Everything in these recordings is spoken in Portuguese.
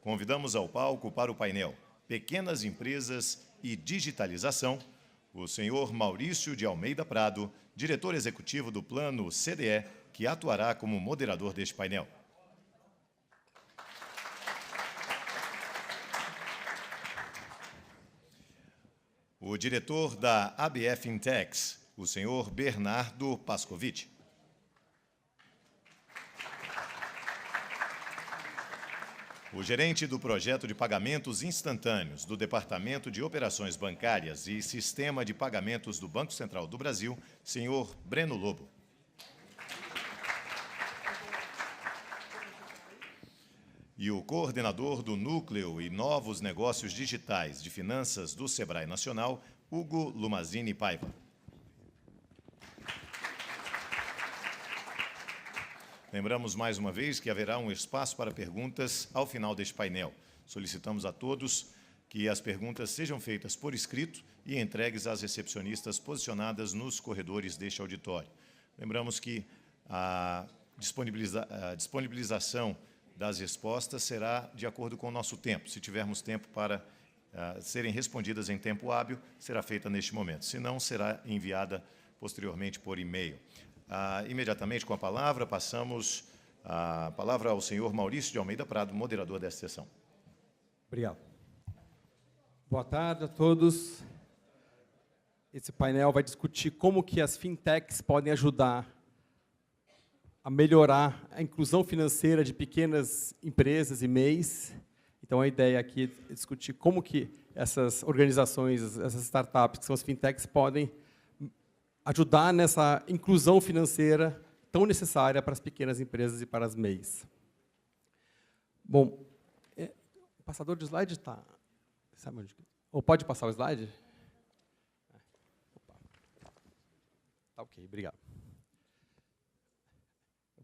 convidamos ao palco para o painel Pequenas Empresas e Digitalização, o senhor Maurício de Almeida Prado, diretor executivo do Plano CDE, que atuará como moderador deste painel. O diretor da ABF Intex, o senhor Bernardo Pascovitch. O gerente do projeto de pagamentos instantâneos do Departamento de Operações Bancárias e Sistema de Pagamentos do Banco Central do Brasil, senhor Breno Lobo. E o coordenador do Núcleo e Novos Negócios Digitais de Finanças do Sebrae Nacional, Hugo Lumazini Paiva. Lembramos mais uma vez que haverá um espaço para perguntas ao final deste painel. Solicitamos a todos que as perguntas sejam feitas por escrito e entregues às recepcionistas posicionadas nos corredores deste auditório. Lembramos que a disponibilização das respostas será de acordo com o nosso tempo. Se tivermos tempo para serem respondidas em tempo hábil, será feita neste momento. Se não, será enviada posteriormente por e-mail. Imediatamente com a palavra, passamos a palavra ao senhor Maurício de Almeida Prado, moderador desta sessão. Obrigado. Boa tarde a todos. Esse painel vai discutir como que as fintechs podem ajudar a melhorar a inclusão financeira de pequenas empresas e MEIs. Então, a ideia aqui é discutir como que essas organizações, essas startups, que são as fintechs, podem ajudar nessa inclusão financeira tão necessária para as pequenas empresas e para as MEIs. Bom, o passador de slide está... Sabe onde? Ou pode passar o slide? Tá ok, obrigado.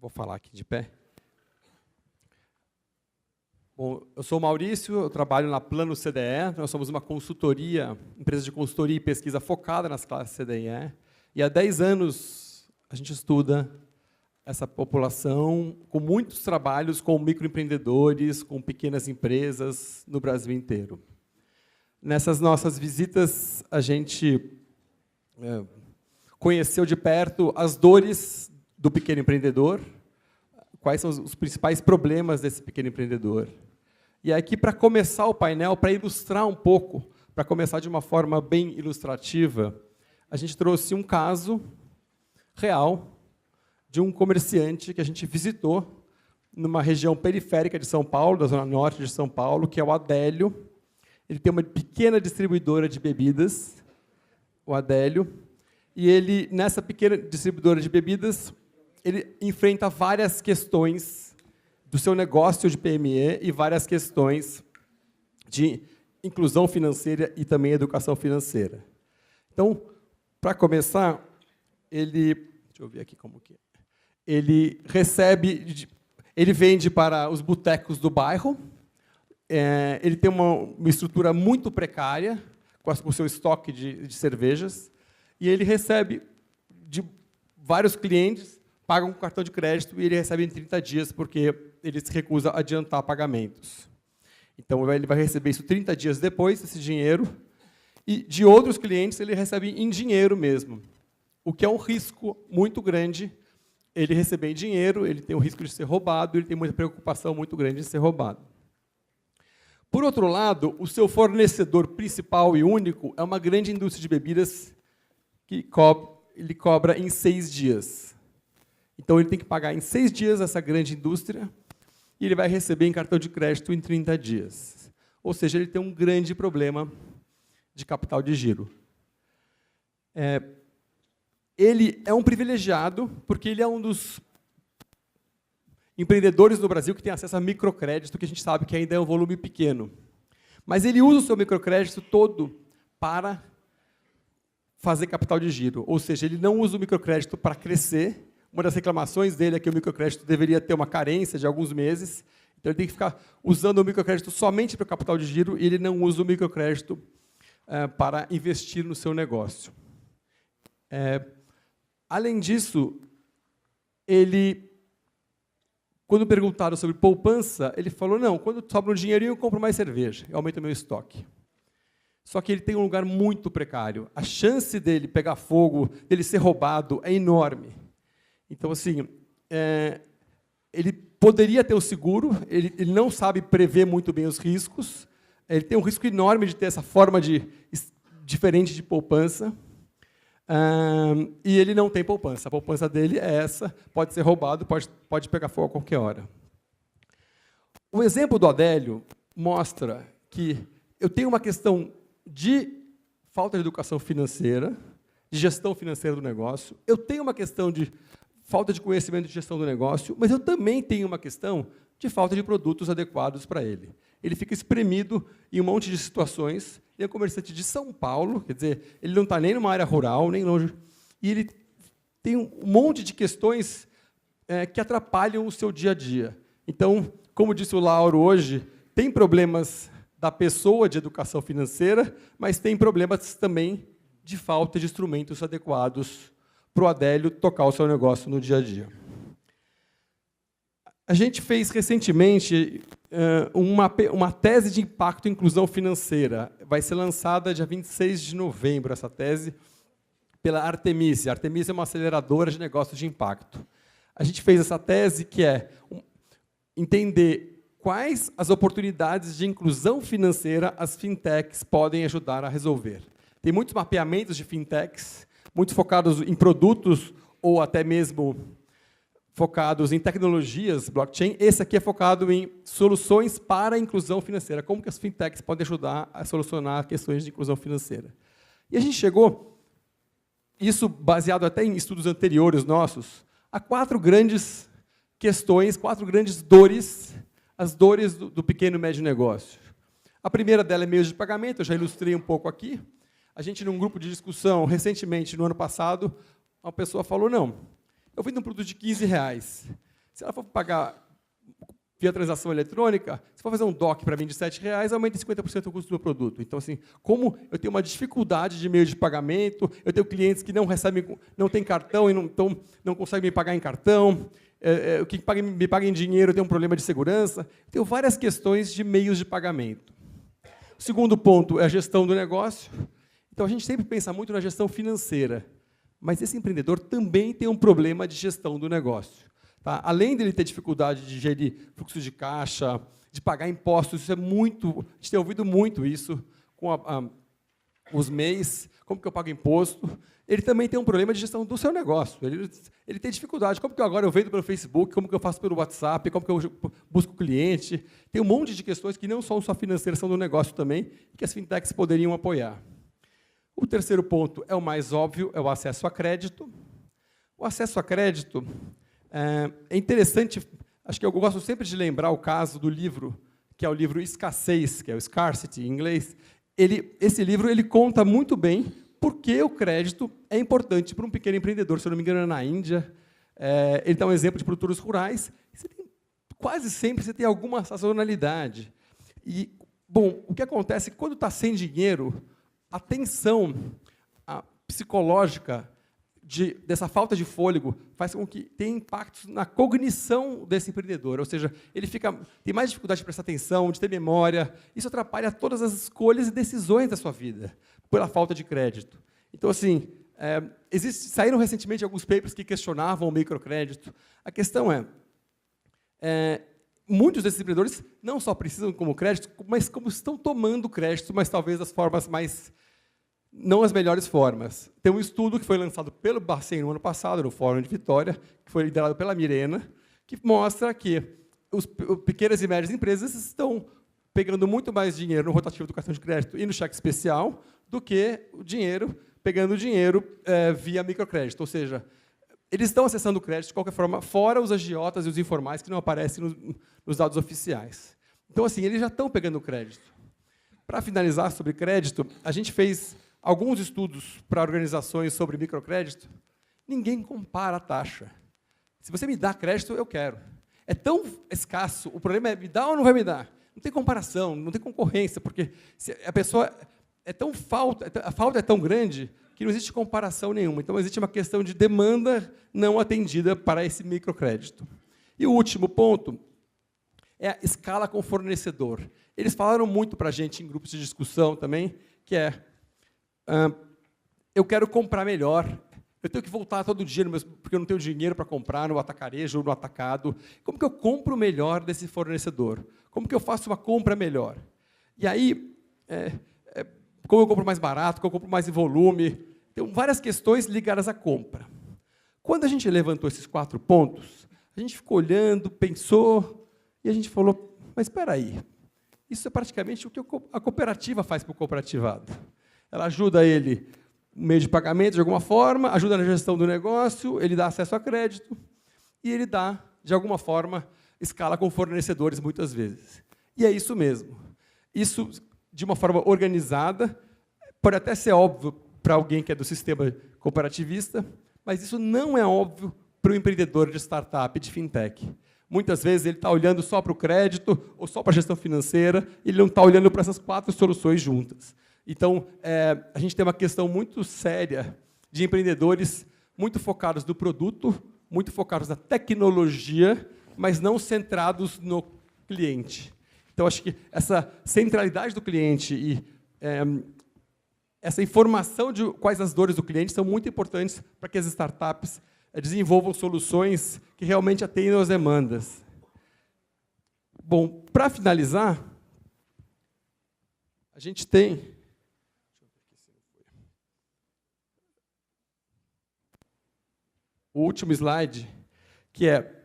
Vou falar aqui de pé. Bom, eu sou o Maurício, eu trabalho na Plano CDE, nós somos uma consultoria, empresa de consultoria e pesquisa focada nas classes CDE, e há 10 anos a gente estuda essa população com muitos trabalhos com microempreendedores, com pequenas empresas no Brasil inteiro. Nessas nossas visitas, a gente conheceu de perto as dores do pequeno empreendedor, quais são os principais problemas desse pequeno empreendedor. E aqui, para começar o painel, para ilustrar um pouco, para começar de uma forma bem ilustrativa, a gente trouxe um caso real de um comerciante que a gente visitou numa região periférica de São Paulo, da zona norte de São Paulo, que é o Adélio. Ele tem uma pequena distribuidora de bebidas, o Adélio, e ele, nessa pequena distribuidora de bebidas, ele enfrenta várias questões do seu negócio de PME e várias questões de inclusão financeira e também educação financeira. Então, para começar, deixa eu ver aqui como que é. Ele vende para os botecos do bairro, ele tem uma estrutura muito precária, com o seu estoque de cervejas, e ele recebe de vários clientes, pagam com cartão de crédito e ele recebe em 30 dias, porque ele se recusa a adiantar pagamentos. Então, ele vai receber isso 30 dias depois, esse dinheiro, e de outros clientes ele recebe em dinheiro mesmo, o que é um risco muito grande. Ele receber em dinheiro, ele tem o risco de ser roubado, ele tem muita preocupação muito grande de ser roubado. Por outro lado, o seu fornecedor principal e único é uma grande indústria de bebidas que ele cobra em 6 dias. Então, ele tem que pagar em 6 dias essa grande indústria e ele vai receber em cartão de crédito em 30 dias. Ou seja, ele tem um grande problema de capital de giro. Ele é um privilegiado, porque ele é um dos empreendedores no Brasil que tem acesso a microcrédito, que a gente sabe que ainda é um volume pequeno. Mas ele usa o seu microcrédito todo para fazer capital de giro. Ou seja, ele não usa o microcrédito para crescer. Uma das reclamações dele é que o microcrédito deveria ter uma carência de alguns meses, então ele tem que ficar usando o microcrédito somente para o capital de giro e ele não usa o microcrédito para investir no seu negócio. Além disso, ele quando perguntado sobre poupança, ele falou, não, quando sobra um dinheirinho, eu compro mais cerveja, eu aumento o meu estoque. Só que ele tem um lugar muito precário. A chance dele pegar fogo, dele ser roubado, é enorme. Então, assim, ele poderia ter o seguro, ele não sabe prever muito bem os riscos, ele tem um risco enorme de ter essa forma diferente de poupança, e ele não tem poupança. A poupança dele é essa, pode ser roubado, pode pegar fogo a qualquer hora. O exemplo do Adélio mostra que eu tenho uma questão de falta de educação financeira, de gestão financeira do negócio, eu tenho uma questão de falta de conhecimento de gestão do negócio, mas eu também tenho uma questão de falta de produtos adequados para ele. Ele fica espremido em um monte de situações, ele é um comerciante de São Paulo, quer dizer, ele não está nem numa área rural, nem longe, e ele tem um monte de questões que atrapalham o seu dia a dia. Então, como disse o Lauro hoje, tem problemas da pessoa de educação financeira, mas tem problemas também de falta de instrumentos adequados para o Adélio tocar o seu negócio no dia a dia. A gente fez recentemente uma tese de impacto e inclusão financeira. Vai ser lançada dia 26 de novembro, essa tese, pela Artemis. A Artemis é uma aceleradora de negócios de impacto. A gente fez essa tese que é entender quais as oportunidades de inclusão financeira as fintechs podem ajudar a resolver. Tem muitos mapeamentos de fintechs, muitos focados em produtos ou até mesmo focados em tecnologias, blockchain. Esse aqui é focado em soluções para a inclusão financeira, como que as fintechs podem ajudar a solucionar questões de inclusão financeira. E a gente chegou, isso baseado até em estudos anteriores nossos, a 4 grandes questões, 4 grandes dores, as dores do pequeno e médio negócio. A primeira dela é meios de pagamento, eu já ilustrei um pouco aqui. A gente, num grupo de discussão, recentemente, no ano passado, uma pessoa falou, não, eu vendo um produto de R$15. Se ela for pagar via transação eletrônica, se for fazer um DOC para mim de R$7, aumenta 50% o custo do produto. Então, assim, como eu tenho uma dificuldade de meio de pagamento, eu tenho clientes que não recebem, não têm cartão e não conseguem me pagar em cartão, o que me paga em dinheiro tem um problema de segurança. Tenho várias questões de meios de pagamento. O segundo ponto é a gestão do negócio. Então, a gente sempre pensa muito na gestão financeira, mas esse empreendedor também tem um problema de gestão do negócio. Tá? Além dele ter dificuldade de gerir fluxo de caixa, de pagar impostos, isso é muito, a gente tem ouvido muito isso com os MEIs, como que eu pago imposto. Ele também tem um problema de gestão do seu negócio. Ele tem dificuldade. Como que agora eu vendo pelo Facebook? Como que eu faço pelo WhatsApp? Como que eu busco cliente? Tem um monte de questões que não são só financeiras, são do negócio também, que as fintechs poderiam apoiar. O terceiro ponto é o mais óbvio, é o acesso a crédito. O acesso a crédito é interessante, acho que eu gosto sempre de lembrar o caso do livro, que é o livro Escassez, que é o Scarcity em inglês. Esse livro ele conta muito bem por que o crédito é importante para um pequeno empreendedor. Se eu não me engano, é na Índia. Ele dá um exemplo de produtores rurais. Quase sempre você tem alguma sazonalidade. E, bom, o que acontece é que, quando está sem dinheiro, a tensão psicológica dessa falta de fôlego faz com que tenha impactos na cognição desse empreendedor. Ou seja, ele tem mais dificuldade de prestar atenção, de ter memória. Isso atrapalha todas as escolhas e decisões da sua vida, pela falta de crédito. Então, assim, saíram recentemente alguns papers que questionavam o microcrédito. A questão muitos desses empreendedores não só precisam como crédito, mas como estão tomando crédito, mas talvez das formas não as melhores formas. Tem um estudo que foi lançado pelo Bacen no ano passado, no Fórum de Vitória, que foi liderado pela Mirena, que mostra que as pequenas e médias empresas estão pegando muito mais dinheiro no rotativo do cartão de crédito e no cheque especial do que pegando dinheiro via microcrédito. Ou seja, eles estão acessando o crédito de qualquer forma, fora os agiotas e os informais que não aparecem nos dados oficiais. Então, assim, eles já estão pegando crédito. Para finalizar sobre crédito, a gente fez alguns estudos para organizações sobre microcrédito. Ninguém compara a taxa. Se você me dá crédito, eu quero. É tão escasso, o problema é me dá ou não vai me dar? Não tem comparação, não tem concorrência, porque a pessoa a falta é tão grande que não existe comparação nenhuma. Então, existe uma questão de demanda não atendida para esse microcrédito. E o último ponto é a escala com fornecedor. Eles falaram muito para a gente em grupos de discussão também, que é, eu quero comprar melhor, eu tenho que voltar todo dia, porque eu não tenho dinheiro para comprar no atacarejo ou no atacado. Como que eu compro melhor desse fornecedor? Como que eu faço uma compra melhor? E aí, como eu compro mais barato, como eu compro mais em volume? Tem várias questões ligadas à compra. Quando a gente levantou esses 4 pontos, a gente ficou olhando, pensou, e a gente falou, mas espera aí, isso é praticamente o que a cooperativa faz para o cooperativado. Ela ajuda ele no meio de pagamento, de alguma forma, ajuda na gestão do negócio, ele dá acesso a crédito, e ele dá, de alguma forma, escala com fornecedores, muitas vezes. E é isso mesmo. Isso, de uma forma organizada, pode até ser óbvio para alguém que é do sistema cooperativista, mas isso não é óbvio para o empreendedor de startup, de fintech. Muitas vezes ele está olhando só para o crédito ou só para a gestão financeira, ele não está olhando para essas 4 soluções juntas. Então, a gente tem uma questão muito séria de empreendedores muito focados no produto, muito focados na tecnologia, mas não centrados no cliente. Então, acho que essa centralidade do cliente e essa informação de quais as dores do cliente são muito importantes para que as startups desenvolvam soluções que realmente atendam às demandas. Bom, para finalizar, a gente tem o último slide, que é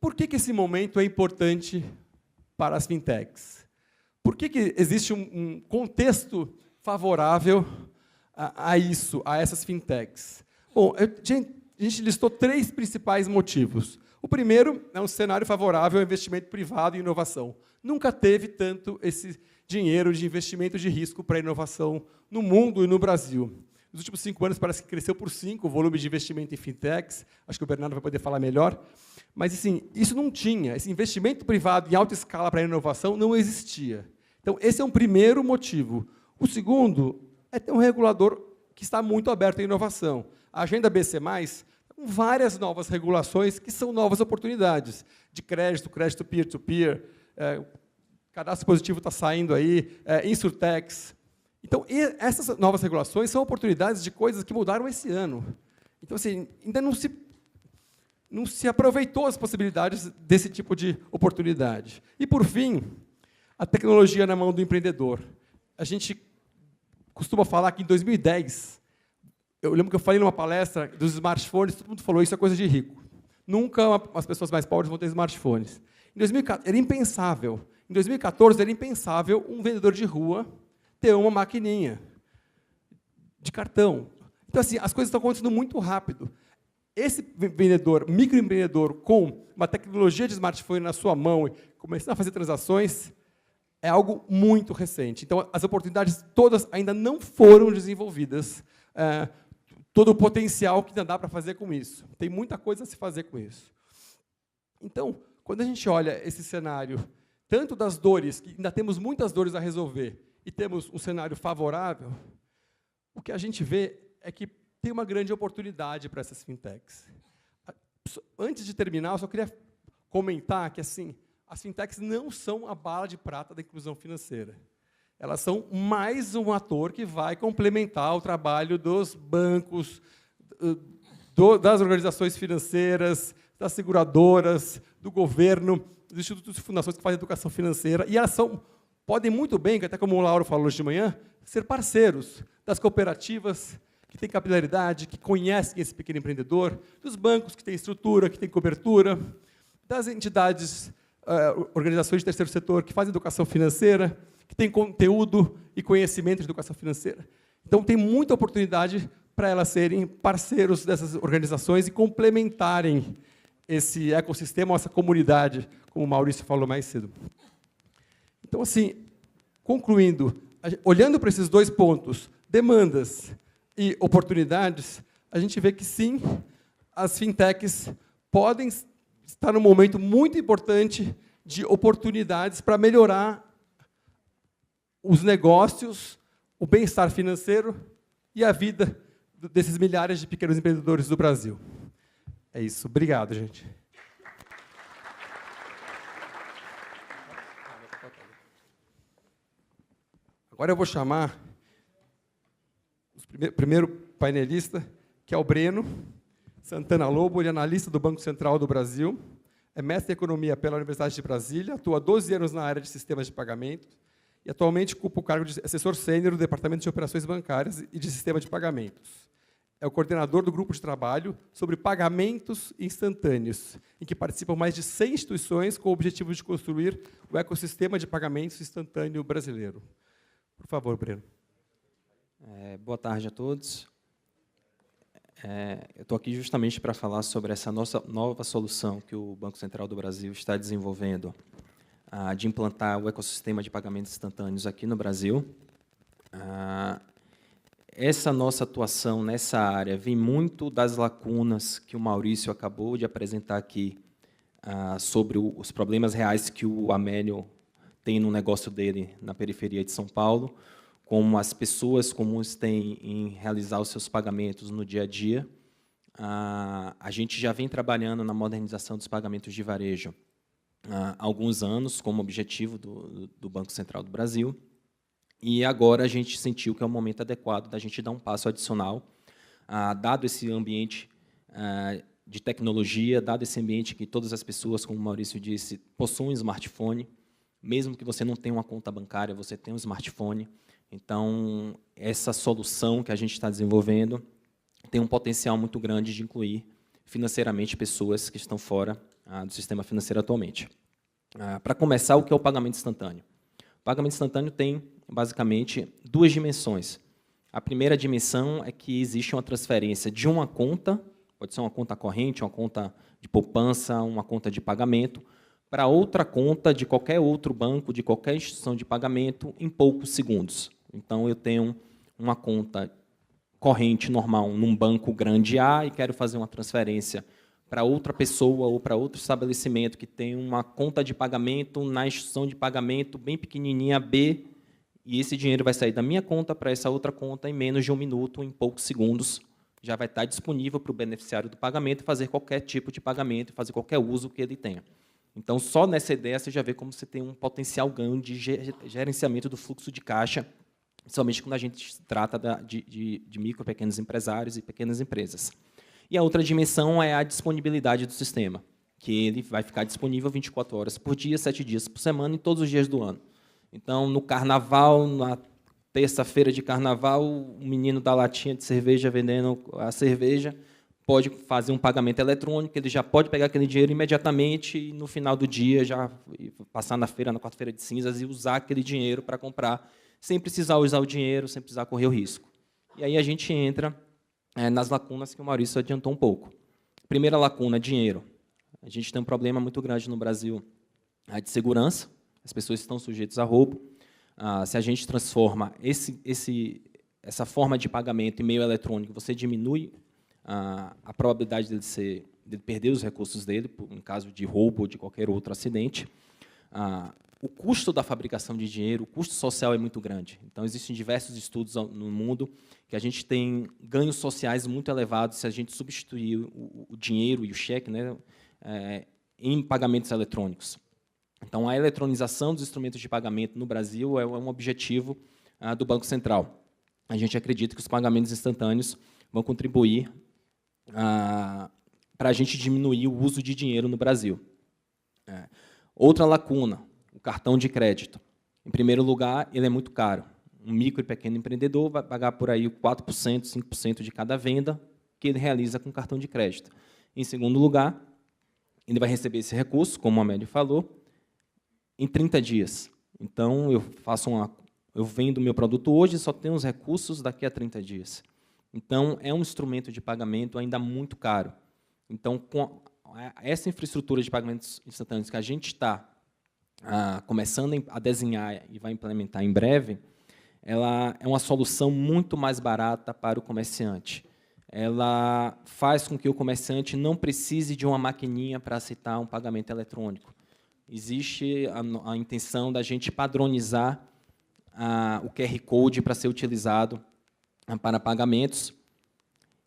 por que esse momento é importante para as fintechs? Por que existe um contexto favorável a isso, a essas fintechs? Bom, a gente listou 3 principais motivos. O primeiro é um cenário favorável ao investimento privado em inovação. Nunca teve tanto esse dinheiro de investimento de risco para a inovação no mundo e no Brasil. Nos últimos 5 anos, parece que cresceu por 5 o volume de investimento em fintechs. Acho que o Bernardo vai poder falar melhor. Mas, assim, isso não tinha. Esse investimento privado em alta escala para a inovação não existia. Então, esse é um primeiro motivo. O segundo é ter um regulador que está muito aberto à inovação. A Agenda BC+, com várias novas regulações que são novas oportunidades de crédito peer-to-peer, cadastro positivo está saindo aí, Insurtechs. Então, essas novas regulações são oportunidades de coisas que mudaram esse ano. Então, assim, ainda não se aproveitou as possibilidades desse tipo de oportunidade. E, por fim, a tecnologia na mão do empreendedor. A gente costuma falar que, em 2010, eu lembro que eu falei numa palestra dos smartphones, todo mundo falou, isso é coisa de rico. Nunca as pessoas mais pobres vão ter smartphones. Em 2014, era impensável. Em 2014, era impensável um vendedor de rua ter uma maquininha de cartão. Então, assim, as coisas estão acontecendo muito rápido. Esse vendedor, microempreendedor, com uma tecnologia de smartphone na sua mão e começando a fazer transações, é algo muito recente. Então, as oportunidades todas ainda não foram desenvolvidas. Todo o potencial que ainda dá para fazer com isso. Tem muita coisa a se fazer com isso. Então, quando a gente olha esse cenário, tanto das dores, que ainda temos muitas dores a resolver, e temos um cenário favorável, o que a gente vê é que tem uma grande oportunidade para essas fintechs. Antes de terminar, eu só queria comentar que, assim, as fintechs não são a bala de prata da inclusão financeira. Elas são mais um ator que vai complementar o trabalho dos bancos, das organizações financeiras, das seguradoras, do governo, dos institutos e fundações que fazem educação financeira, e elas podem muito bem, até como o Lauro falou hoje de manhã, ser parceiros das cooperativas que têm capilaridade, que conhecem esse pequeno empreendedor, dos bancos que têm estrutura, que têm cobertura, das entidades, organizações de terceiro setor que fazem educação financeira, que têm conteúdo e conhecimento de educação financeira. Então, tem muita oportunidade para elas serem parceiros dessas organizações e complementarem esse ecossistema, essa comunidade, como o Maurício falou mais cedo. Então, assim, concluindo, olhando para esses 2 pontos, demandas e oportunidades, a gente vê que, sim, as fintechs podem estar num momento muito importante de oportunidades para melhorar os negócios, o bem-estar financeiro e a vida desses milhares de pequenos empreendedores do Brasil. É isso. Obrigado, gente. Agora eu vou chamar o primeiro painelista, que é o Breno Santana Lobo, ele é analista do Banco Central do Brasil, é mestre em Economia pela Universidade de Brasília, atua há 12 anos na área de sistemas de pagamento e atualmente ocupa o cargo de assessor sênior do Departamento de Operações Bancárias e de Sistema de Pagamentos. É o coordenador do grupo de trabalho sobre pagamentos instantâneos, em que participam mais de 100 instituições com o objetivo de construir o ecossistema de pagamentos instantâneo brasileiro. Por favor, Breno. Boa tarde a todos. Eu estou aqui justamente para falar sobre essa nossa nova solução que o Banco Central do Brasil está desenvolvendo, de implantar o ecossistema de pagamentos instantâneos aqui no Brasil. Essa nossa atuação nessa área vem muito das lacunas que o Maurício acabou de apresentar aqui, sobre os problemas reais que o Amélio tem no negócio dele na periferia de São Paulo, como as pessoas comuns têm em realizar os seus pagamentos no dia a dia. A gente já vem trabalhando na modernização dos pagamentos de varejo há alguns anos, como objetivo do Banco Central do Brasil, e agora a gente sentiu que é o momento adequado da gente dar um passo adicional, dado esse ambiente de tecnologia, dado esse ambiente que todas as pessoas, como o Maurício disse, possuem um smartphone, mesmo que você não tenha uma conta bancária, você tem um smartphone. Então, essa solução que a gente está desenvolvendo tem um potencial muito grande de incluir financeiramente pessoas que estão fora do sistema financeiro atualmente. Para começar, o que é o pagamento instantâneo? O pagamento instantâneo tem, basicamente, duas dimensões. A primeira dimensão é que existe uma transferência de uma conta, pode ser uma conta corrente, uma conta de poupança, uma conta de pagamento, para outra conta de qualquer outro banco, de qualquer instituição de pagamento, em poucos segundos. Então, eu tenho uma conta corrente normal num banco grande A e quero fazer uma transferência para outra pessoa ou para outro estabelecimento que tem uma conta de pagamento na instituição de pagamento bem pequenininha B, e esse dinheiro vai sair da minha conta para essa outra conta em menos de 1 minuto, em poucos segundos, já vai estar disponível para o beneficiário do pagamento fazer qualquer tipo de pagamento, fazer qualquer uso que ele tenha. Então, só nessa ideia você já vê como você tem um potencial ganho de gerenciamento do fluxo de caixa, principalmente quando a gente trata de micro, pequenos empresários e pequenas empresas. E a outra dimensão é a disponibilidade do sistema, que ele vai ficar disponível 24 horas por dia, 7 dias por semana, em todos os dias do ano. Então, no carnaval, na terça-feira de carnaval, o menino da latinha de cerveja vendendo a cerveja pode fazer um pagamento eletrônico, ele já pode pegar aquele dinheiro imediatamente e, no final do dia, já passar na feira, na quarta-feira de cinzas, e usar aquele dinheiro para comprar, sem precisar usar o dinheiro, sem precisar correr o risco. E aí a gente entra nas lacunas que o Maurício adiantou um pouco. Primeira lacuna, dinheiro. A gente tem um problema muito grande no Brasil de segurança, as pessoas estão sujeitas a roubo. Se a gente transforma essa forma de pagamento em meio eletrônico, você diminui a probabilidade de perder os recursos dele, em caso de roubo ou de qualquer outro acidente. O custo da fabricação de dinheiro, o custo social é muito grande. Então, existem diversos estudos no mundo que a gente tem ganhos sociais muito elevados se a gente substituir o dinheiro e o cheque, né, em pagamentos eletrônicos. Então, a eletronização dos instrumentos de pagamento no Brasil é um objetivo do Banco Central. A gente acredita que os pagamentos instantâneos vão contribuir para a gente diminuir o uso de dinheiro no Brasil. Outra lacuna, o cartão de crédito. Em primeiro lugar, ele é muito caro. Um micro e pequeno empreendedor vai pagar por aí 4%, 5% de cada venda que ele realiza com cartão de crédito. Em segundo lugar, ele vai receber esse recurso, como o Amélio falou, em 30 dias. Então, eu vendo o meu produto hoje e só tenho os recursos daqui a 30 dias. Então, é um instrumento de pagamento ainda muito caro. Então, com essa infraestrutura de pagamentos instantâneos que a gente está começando a desenhar e vai implementar em breve, ela é uma solução muito mais barata para o comerciante. Ela faz com que o comerciante não precise de uma maquininha para aceitar um pagamento eletrônico. Existe a intenção da gente padronizar o QR Code para ser utilizado para pagamentos.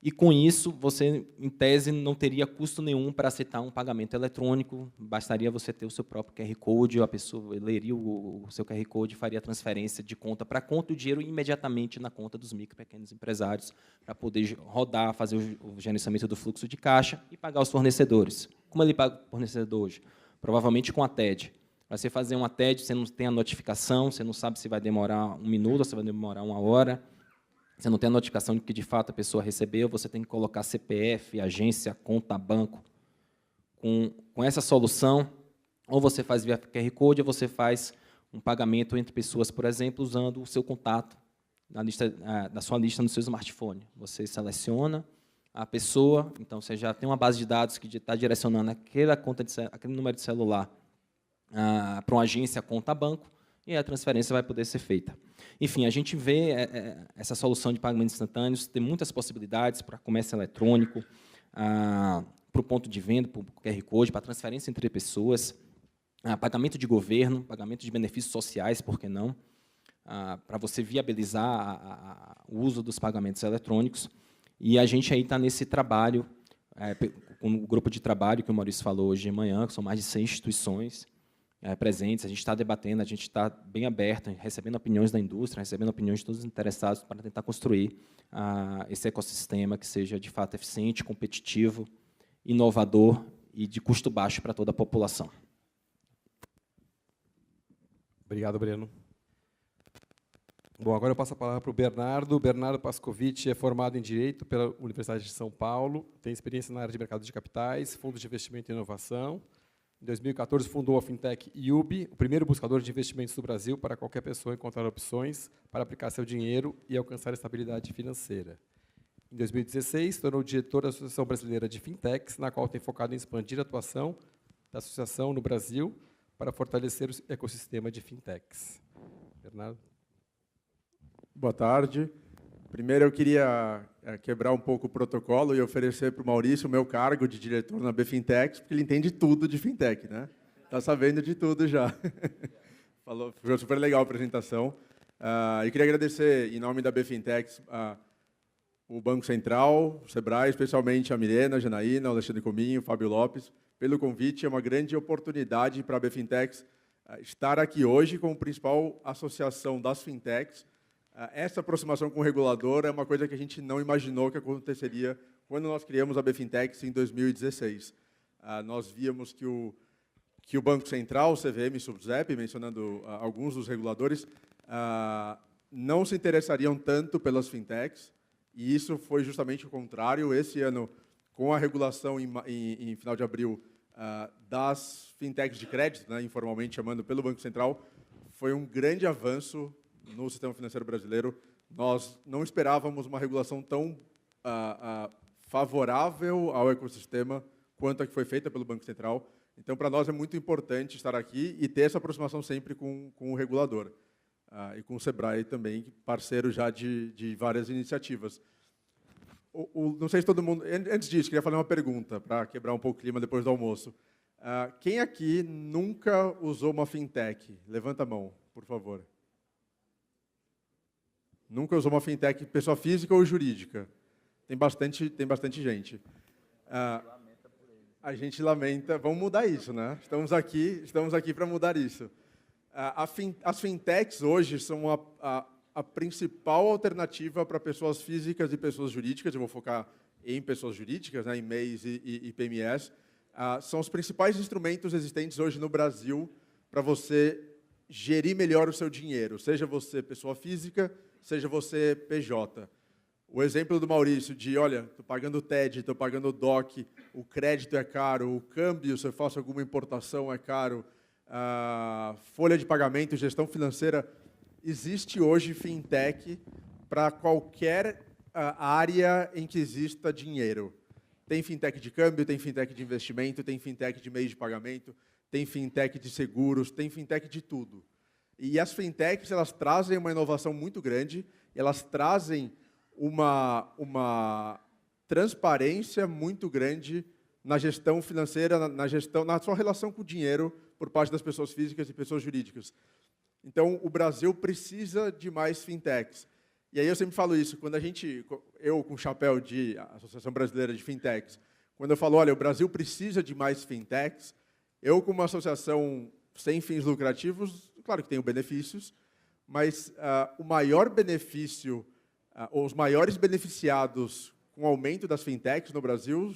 E, com isso, você, em tese, não teria custo nenhum para aceitar um pagamento eletrônico, bastaria você ter o seu próprio QR Code, a pessoa leria o seu QR Code e faria a transferência de conta para conta, o dinheiro imediatamente na conta dos micro e pequenos empresários, para poder rodar, fazer o gerenciamento do fluxo de caixa e pagar os fornecedores. Como ele paga o fornecedor hoje? Provavelmente com a TED. Para você fazer uma TED, você não tem a notificação, você não sabe se vai demorar 1 minuto ou se vai demorar 1 hora, você não tem a notificação de que, de fato, a pessoa recebeu, você tem que colocar CPF, agência, conta, banco. Com essa solução, ou você faz via QR Code, ou você faz um pagamento entre pessoas, por exemplo, usando o seu contato da sua lista no seu smartphone. Você seleciona a pessoa, então você já tem uma base de dados que está direcionando aquele número de celular para uma agência, conta, banco, e a transferência vai poder ser feita. Enfim, a gente vê essa solução de pagamentos instantâneos, tem muitas possibilidades para comércio eletrônico, para o ponto de venda, para o QR Code, para transferência entre pessoas, pagamento de governo, pagamento de benefícios sociais, por que não, para você viabilizar o uso dos pagamentos eletrônicos. E a gente aí está nesse trabalho, com o grupo de trabalho que o Maurício falou hoje de manhã, que são mais de 100 instituições, presentes, a gente está debatendo, a gente está bem aberto, recebendo opiniões da indústria, recebendo opiniões de todos os interessados para tentar construir esse ecossistema que seja, de fato, eficiente, competitivo, inovador e de custo baixo para toda a população. Obrigado, Breno. Bom, agora eu passo a palavra para o Bernardo. Bernardo Pascovitch é formado em Direito pela Universidade de São Paulo, tem experiência na área de mercado de capitais, fundos de investimento e inovação. Em 2014, fundou a fintech Yubi, o primeiro buscador de investimentos do Brasil para qualquer pessoa encontrar opções para aplicar seu dinheiro e alcançar estabilidade financeira. Em 2016, tornou diretor da Associação Brasileira de Fintechs, na qual tem focado em expandir a atuação da associação no Brasil para fortalecer o ecossistema de fintechs. Bernardo. Boa tarde. Primeiro, eu queria quebrar um pouco o protocolo e oferecer para o Maurício o meu cargo de diretor na BFintex, porque ele entende tudo de fintech, né? Está sabendo de tudo já. Falou, foi super legal a apresentação. Eu queria agradecer, em nome da BFintex, o Banco Central, o Sebrae, especialmente a Milena, a Janaína, o Alexandre Cominho, o Fábio Lopes, pelo convite. É uma grande oportunidade para a BFintex estar aqui hoje como principal associação das fintechs. Essa aproximação com o regulador é uma coisa que a gente não imaginou que aconteceria quando nós criamos a BFintex em 2016. Nós víamos que o Banco Central, o CVM e o Subsep, mencionando alguns dos reguladores, não se interessariam tanto pelas fintechs, e isso foi justamente o contrário. Esse ano, com a regulação em final de abril das fintechs de crédito, né, informalmente chamando pelo Banco Central, foi um grande avanço no sistema financeiro brasileiro. Nós não esperávamos uma regulação tão favorável ao ecossistema quanto a que foi feita pelo Banco Central. Então, para nós é muito importante estar aqui e ter essa aproximação sempre com o regulador. E com o Sebrae também, parceiro já de várias iniciativas. Não sei se todo mundo... Antes disso, queria fazer uma pergunta, para quebrar um pouco o clima depois do almoço. Quem aqui nunca usou uma fintech? Levanta a mão, por favor. Nunca usou uma fintech, pessoa física ou jurídica? Tem bastante gente. A gente lamenta. Vamos mudar isso, né? Estamos aqui para mudar isso. As fintechs hoje são a principal alternativa para pessoas físicas e pessoas jurídicas. Eu vou focar em pessoas jurídicas, né, em MEIs e PMEs. São os principais instrumentos existentes hoje no Brasil para você gerir melhor o seu dinheiro, seja você pessoa física, seja você PJ. O exemplo do Maurício de, olha, estou pagando TED, estou pagando DOC, o crédito é caro, o câmbio, se eu faço alguma importação, é caro, folha de pagamento, gestão financeira. Existe hoje fintech para qualquer área em que exista dinheiro. Tem fintech de câmbio, tem fintech de investimento, tem fintech de meio de pagamento, tem fintech de seguros, tem fintech de tudo. E as fintechs, elas trazem uma inovação muito grande, elas trazem uma transparência muito grande na gestão financeira, na sua relação com o dinheiro por parte das pessoas físicas e pessoas jurídicas. Então, o Brasil precisa de mais fintechs. E aí eu sempre falo isso, quando eu com o chapéu de Associação Brasileira de Fintechs, quando eu falo, olha, o Brasil precisa de mais fintechs, eu como uma associação sem fins lucrativos, claro que tenho benefícios, mas o maior benefício, os maiores beneficiados com o aumento das fintechs no Brasil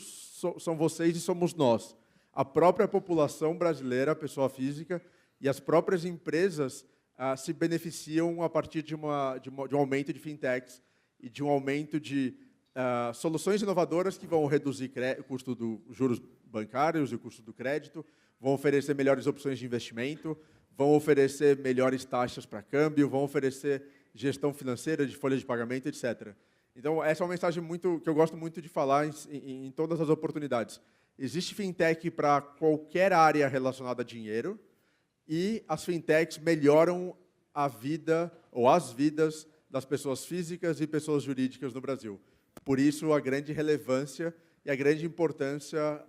são vocês e somos nós. A própria população brasileira, a pessoa física, e as próprias empresas se beneficiam a partir de um aumento de fintechs e de um aumento de soluções inovadoras que vão reduzir o custo dos juros bancários e o custo do crédito, vão oferecer melhores opções de investimento, vão oferecer melhores taxas para câmbio, vão oferecer gestão financeira de folha de pagamento, etc. Então, essa é uma mensagem que eu gosto muito de falar em todas as oportunidades. Existe fintech para qualquer área relacionada a dinheiro e as fintechs melhoram a vida ou as vidas das pessoas físicas e pessoas jurídicas no Brasil. Por isso, a grande relevância e a grande importância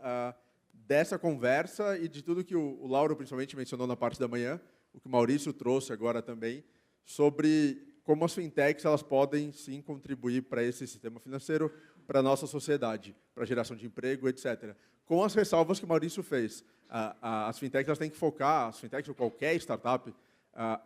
dessa conversa e de tudo que o Lauro, principalmente, mencionou na parte da manhã, o que o Maurício trouxe agora também, sobre como as fintechs elas podem, sim, contribuir para esse sistema financeiro, para a nossa sociedade, para a geração de emprego, etc. Com as ressalvas que o Maurício fez. As fintechs elas têm que focar, as fintechs ou qualquer startup,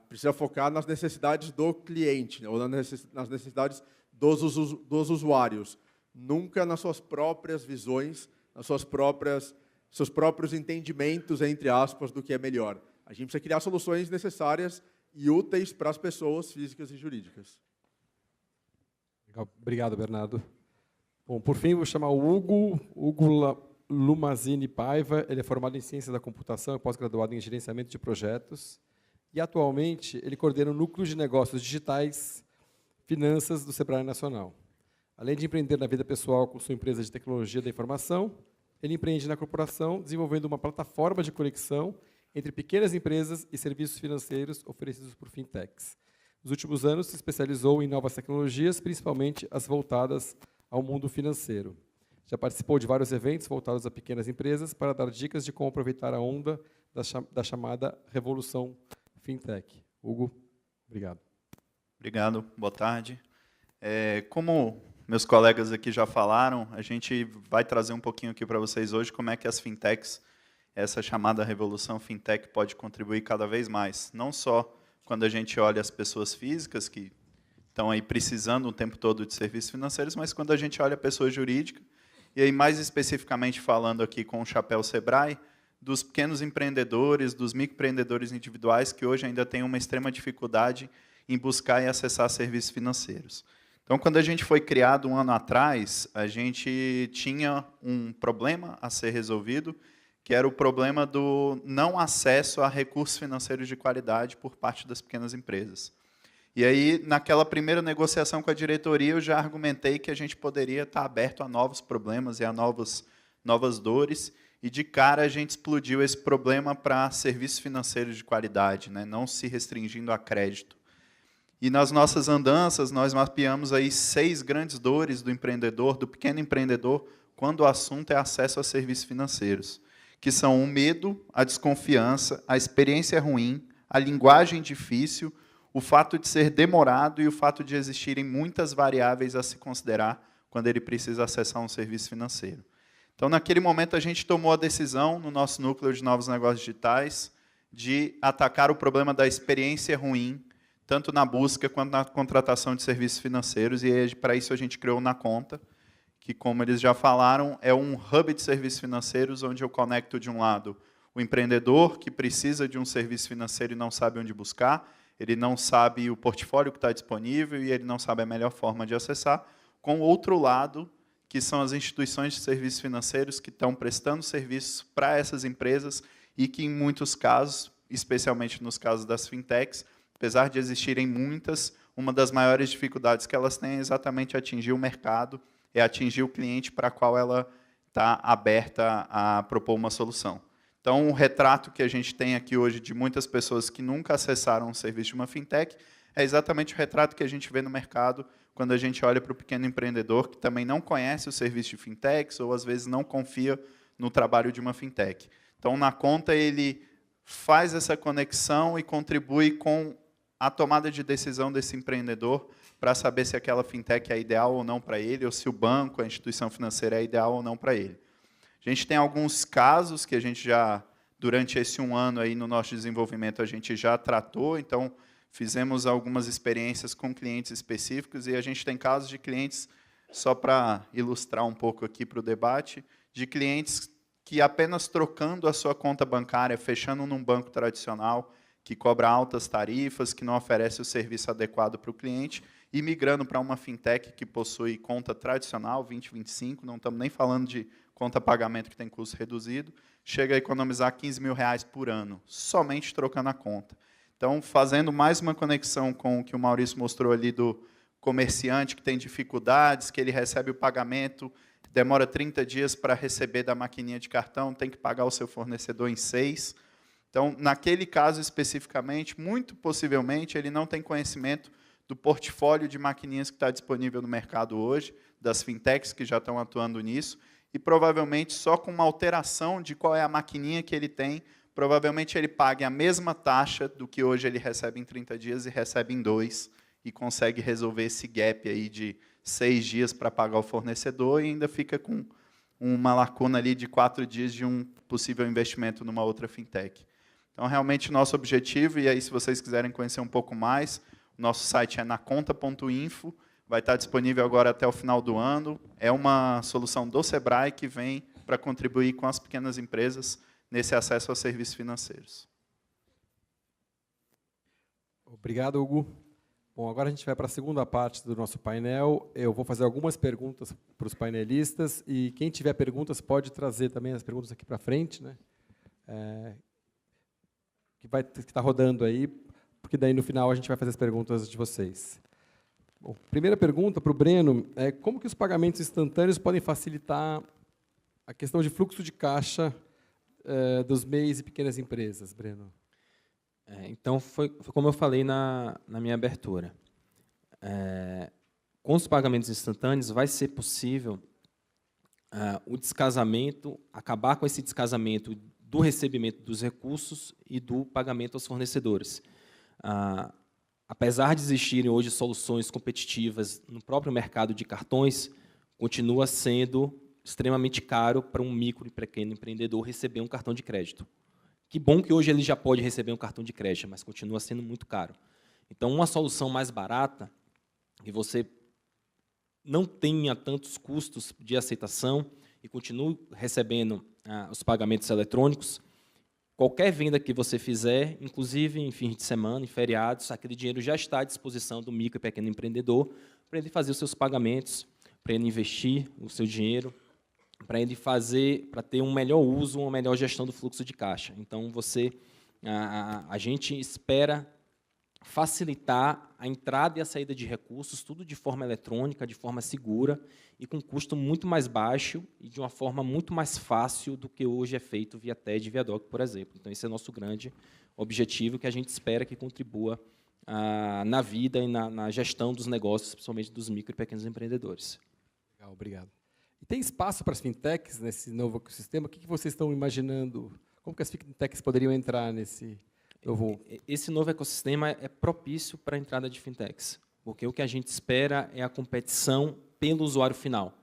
precisa focar nas necessidades do cliente, né, ou nas necessidades dos usuários, nunca nas suas próprias visões, seus próprios entendimentos, entre aspas, do que é melhor. A gente precisa criar soluções necessárias e úteis para as pessoas físicas e jurídicas. Legal. Obrigado, Bernardo. Bom, por fim, vou chamar o Hugo Lumazini Paiva. Ele é formado em Ciência da Computação e pós-graduado em Gerenciamento de Projetos. E, atualmente, ele coordena o Núcleo de Negócios Digitais Finanças do Sebrae Nacional. Além de empreender na vida pessoal com sua empresa de tecnologia da informação, ele empreende na corporação, desenvolvendo uma plataforma de conexão entre pequenas empresas e serviços financeiros oferecidos por fintechs. Nos últimos anos, se especializou em novas tecnologias, principalmente as voltadas ao mundo financeiro. Já participou de vários eventos voltados a pequenas empresas para dar dicas de como aproveitar a onda da chamada revolução fintech. Hugo, obrigado. Obrigado, boa tarde. Como meus colegas aqui já falaram, a gente vai trazer um pouquinho aqui para vocês hoje como é que as fintechs, essa chamada revolução fintech, pode contribuir cada vez mais. Não só quando a gente olha as pessoas físicas, que estão aí precisando o tempo todo de serviços financeiros, mas quando a gente olha a pessoa jurídica, e aí mais especificamente falando aqui com o chapéu Sebrae, dos pequenos empreendedores, dos microempreendedores individuais, que hoje ainda têm uma extrema dificuldade em buscar e acessar serviços financeiros. Então, quando a gente foi criado um ano atrás, a gente tinha um problema a ser resolvido, que era o problema do não acesso a recursos financeiros de qualidade por parte das pequenas empresas. E aí, naquela primeira negociação com a diretoria, eu já argumentei que a gente poderia estar aberto a novos problemas e a novas dores, e de cara a gente explodiu esse problema para serviços financeiros de qualidade, né, não se restringindo a crédito. E nas nossas andanças, nós mapeamos aí 6 grandes dores do empreendedor, do pequeno empreendedor, quando o assunto é acesso a serviços financeiros, que são o medo, a desconfiança, a experiência ruim, a linguagem difícil, o fato de ser demorado e o fato de existirem muitas variáveis a se considerar quando ele precisa acessar um serviço financeiro. Então, naquele momento, a gente tomou a decisão, no nosso núcleo de novos negócios digitais, de atacar o problema da experiência ruim, tanto na busca quanto na contratação de serviços financeiros, e para isso a gente criou o Na Conta, que, como eles já falaram, é um hub de serviços financeiros, onde eu conecto, de um lado, o empreendedor que precisa de um serviço financeiro e não sabe onde buscar, ele não sabe o portfólio que está disponível e ele não sabe a melhor forma de acessar, com o outro lado, que são as instituições de serviços financeiros que estão prestando serviços para essas empresas e que, em muitos casos, especialmente nos casos das fintechs, apesar de existirem muitas, uma das maiores dificuldades que elas têm é exatamente atingir o mercado, é atingir o cliente para qual ela está aberta a propor uma solução. Então, o retrato que a gente tem aqui hoje de muitas pessoas que nunca acessaram um serviço de uma fintech é exatamente o retrato que a gente vê no mercado quando a gente olha para o pequeno empreendedor que também não conhece o serviço de fintechs ou, às vezes, não confia no trabalho de uma fintech. Então, Na Conta, ele faz essa conexão e contribui com a tomada de decisão desse empreendedor para saber se aquela fintech é ideal ou não para ele, ou se o banco, a instituição financeira é ideal ou não para ele. A gente tem alguns casos que a gente já, durante esse 1 ano aí no nosso desenvolvimento, a gente já tratou, então fizemos algumas experiências com clientes específicos e a gente tem casos de clientes, só para ilustrar um pouco aqui para o debate, de clientes que apenas trocando a sua conta bancária, fechando num banco tradicional, que cobra altas tarifas, que não oferece o serviço adequado para o cliente, e migrando para uma fintech que possui conta tradicional, 2025, não estamos nem falando de conta pagamento que tem custo reduzido, chega a economizar R$15.000 por ano, somente trocando a conta. Então, fazendo mais uma conexão com o que o Maurício mostrou ali do comerciante que tem dificuldades, que ele recebe o pagamento, demora 30 dias para receber da maquininha de cartão, tem que pagar o seu fornecedor em 6. Então, naquele caso especificamente, muito possivelmente, ele não tem conhecimento do portfólio de maquininhas que está disponível no mercado hoje, das fintechs que já estão atuando nisso, e provavelmente só com uma alteração de qual é a maquininha que ele tem, provavelmente ele pague a mesma taxa do que hoje ele recebe em 30 dias e recebe em 2, e consegue resolver esse gap aí de 6 dias para pagar o fornecedor e ainda fica com uma lacuna ali de 4 dias de um possível investimento numa outra fintech. Então, realmente, o nosso objetivo, e aí, se vocês quiserem conhecer um pouco mais, o nosso site é naconta.info, vai estar disponível agora até o final do ano. É uma solução do Sebrae que vem para contribuir com as pequenas empresas nesse acesso a serviços financeiros. Obrigado, Hugo. Bom, agora a gente vai para a segunda parte do nosso painel. Eu vou fazer algumas perguntas para os painelistas, e quem tiver perguntas pode trazer também as perguntas aqui para frente, né? Que está rodando aí, porque daí no final a gente vai fazer as perguntas de vocês. Bom, primeira pergunta para o Breno é como que os pagamentos instantâneos podem facilitar a questão de fluxo de caixa dos MEIs e pequenas empresas, Breno? Então, foi como eu falei na minha abertura. Com os pagamentos instantâneos, vai ser possível o descasamento, acabar com esse descasamento do recebimento dos recursos e do pagamento aos fornecedores. Apesar de existirem hoje soluções competitivas no próprio mercado de cartões, continua sendo extremamente caro para um micro e pequeno empreendedor receber um cartão de crédito. Que bom que hoje ele já pode receber um cartão de crédito, mas continua sendo muito caro. Então, uma solução mais barata, que você não tenha tantos custos de aceitação e continue recebendo os pagamentos eletrônicos, qualquer venda que você fizer, inclusive em fins de semana, em feriados, aquele dinheiro já está à disposição do micro e pequeno empreendedor para ele fazer os seus pagamentos, para ele investir o seu dinheiro, para ele para ter um melhor uso, uma melhor gestão do fluxo de caixa. Então, a gente espera facilitar a entrada e a saída de recursos, tudo de forma eletrônica, de forma segura e com custo muito mais baixo e de uma forma muito mais fácil do que hoje é feito via TED e via DOC, por exemplo. Então, esse é o nosso grande objetivo, que a gente espera que contribua na vida e na gestão dos negócios, principalmente dos micro e pequenos empreendedores. Legal, obrigado. E tem espaço para as fintechs nesse novo ecossistema? O que vocês estão imaginando? Como que as fintechs poderiam entrar nesse novo... Esse novo ecossistema é propício para a entrada de fintechs, porque o que a gente espera é a competição pelo usuário final.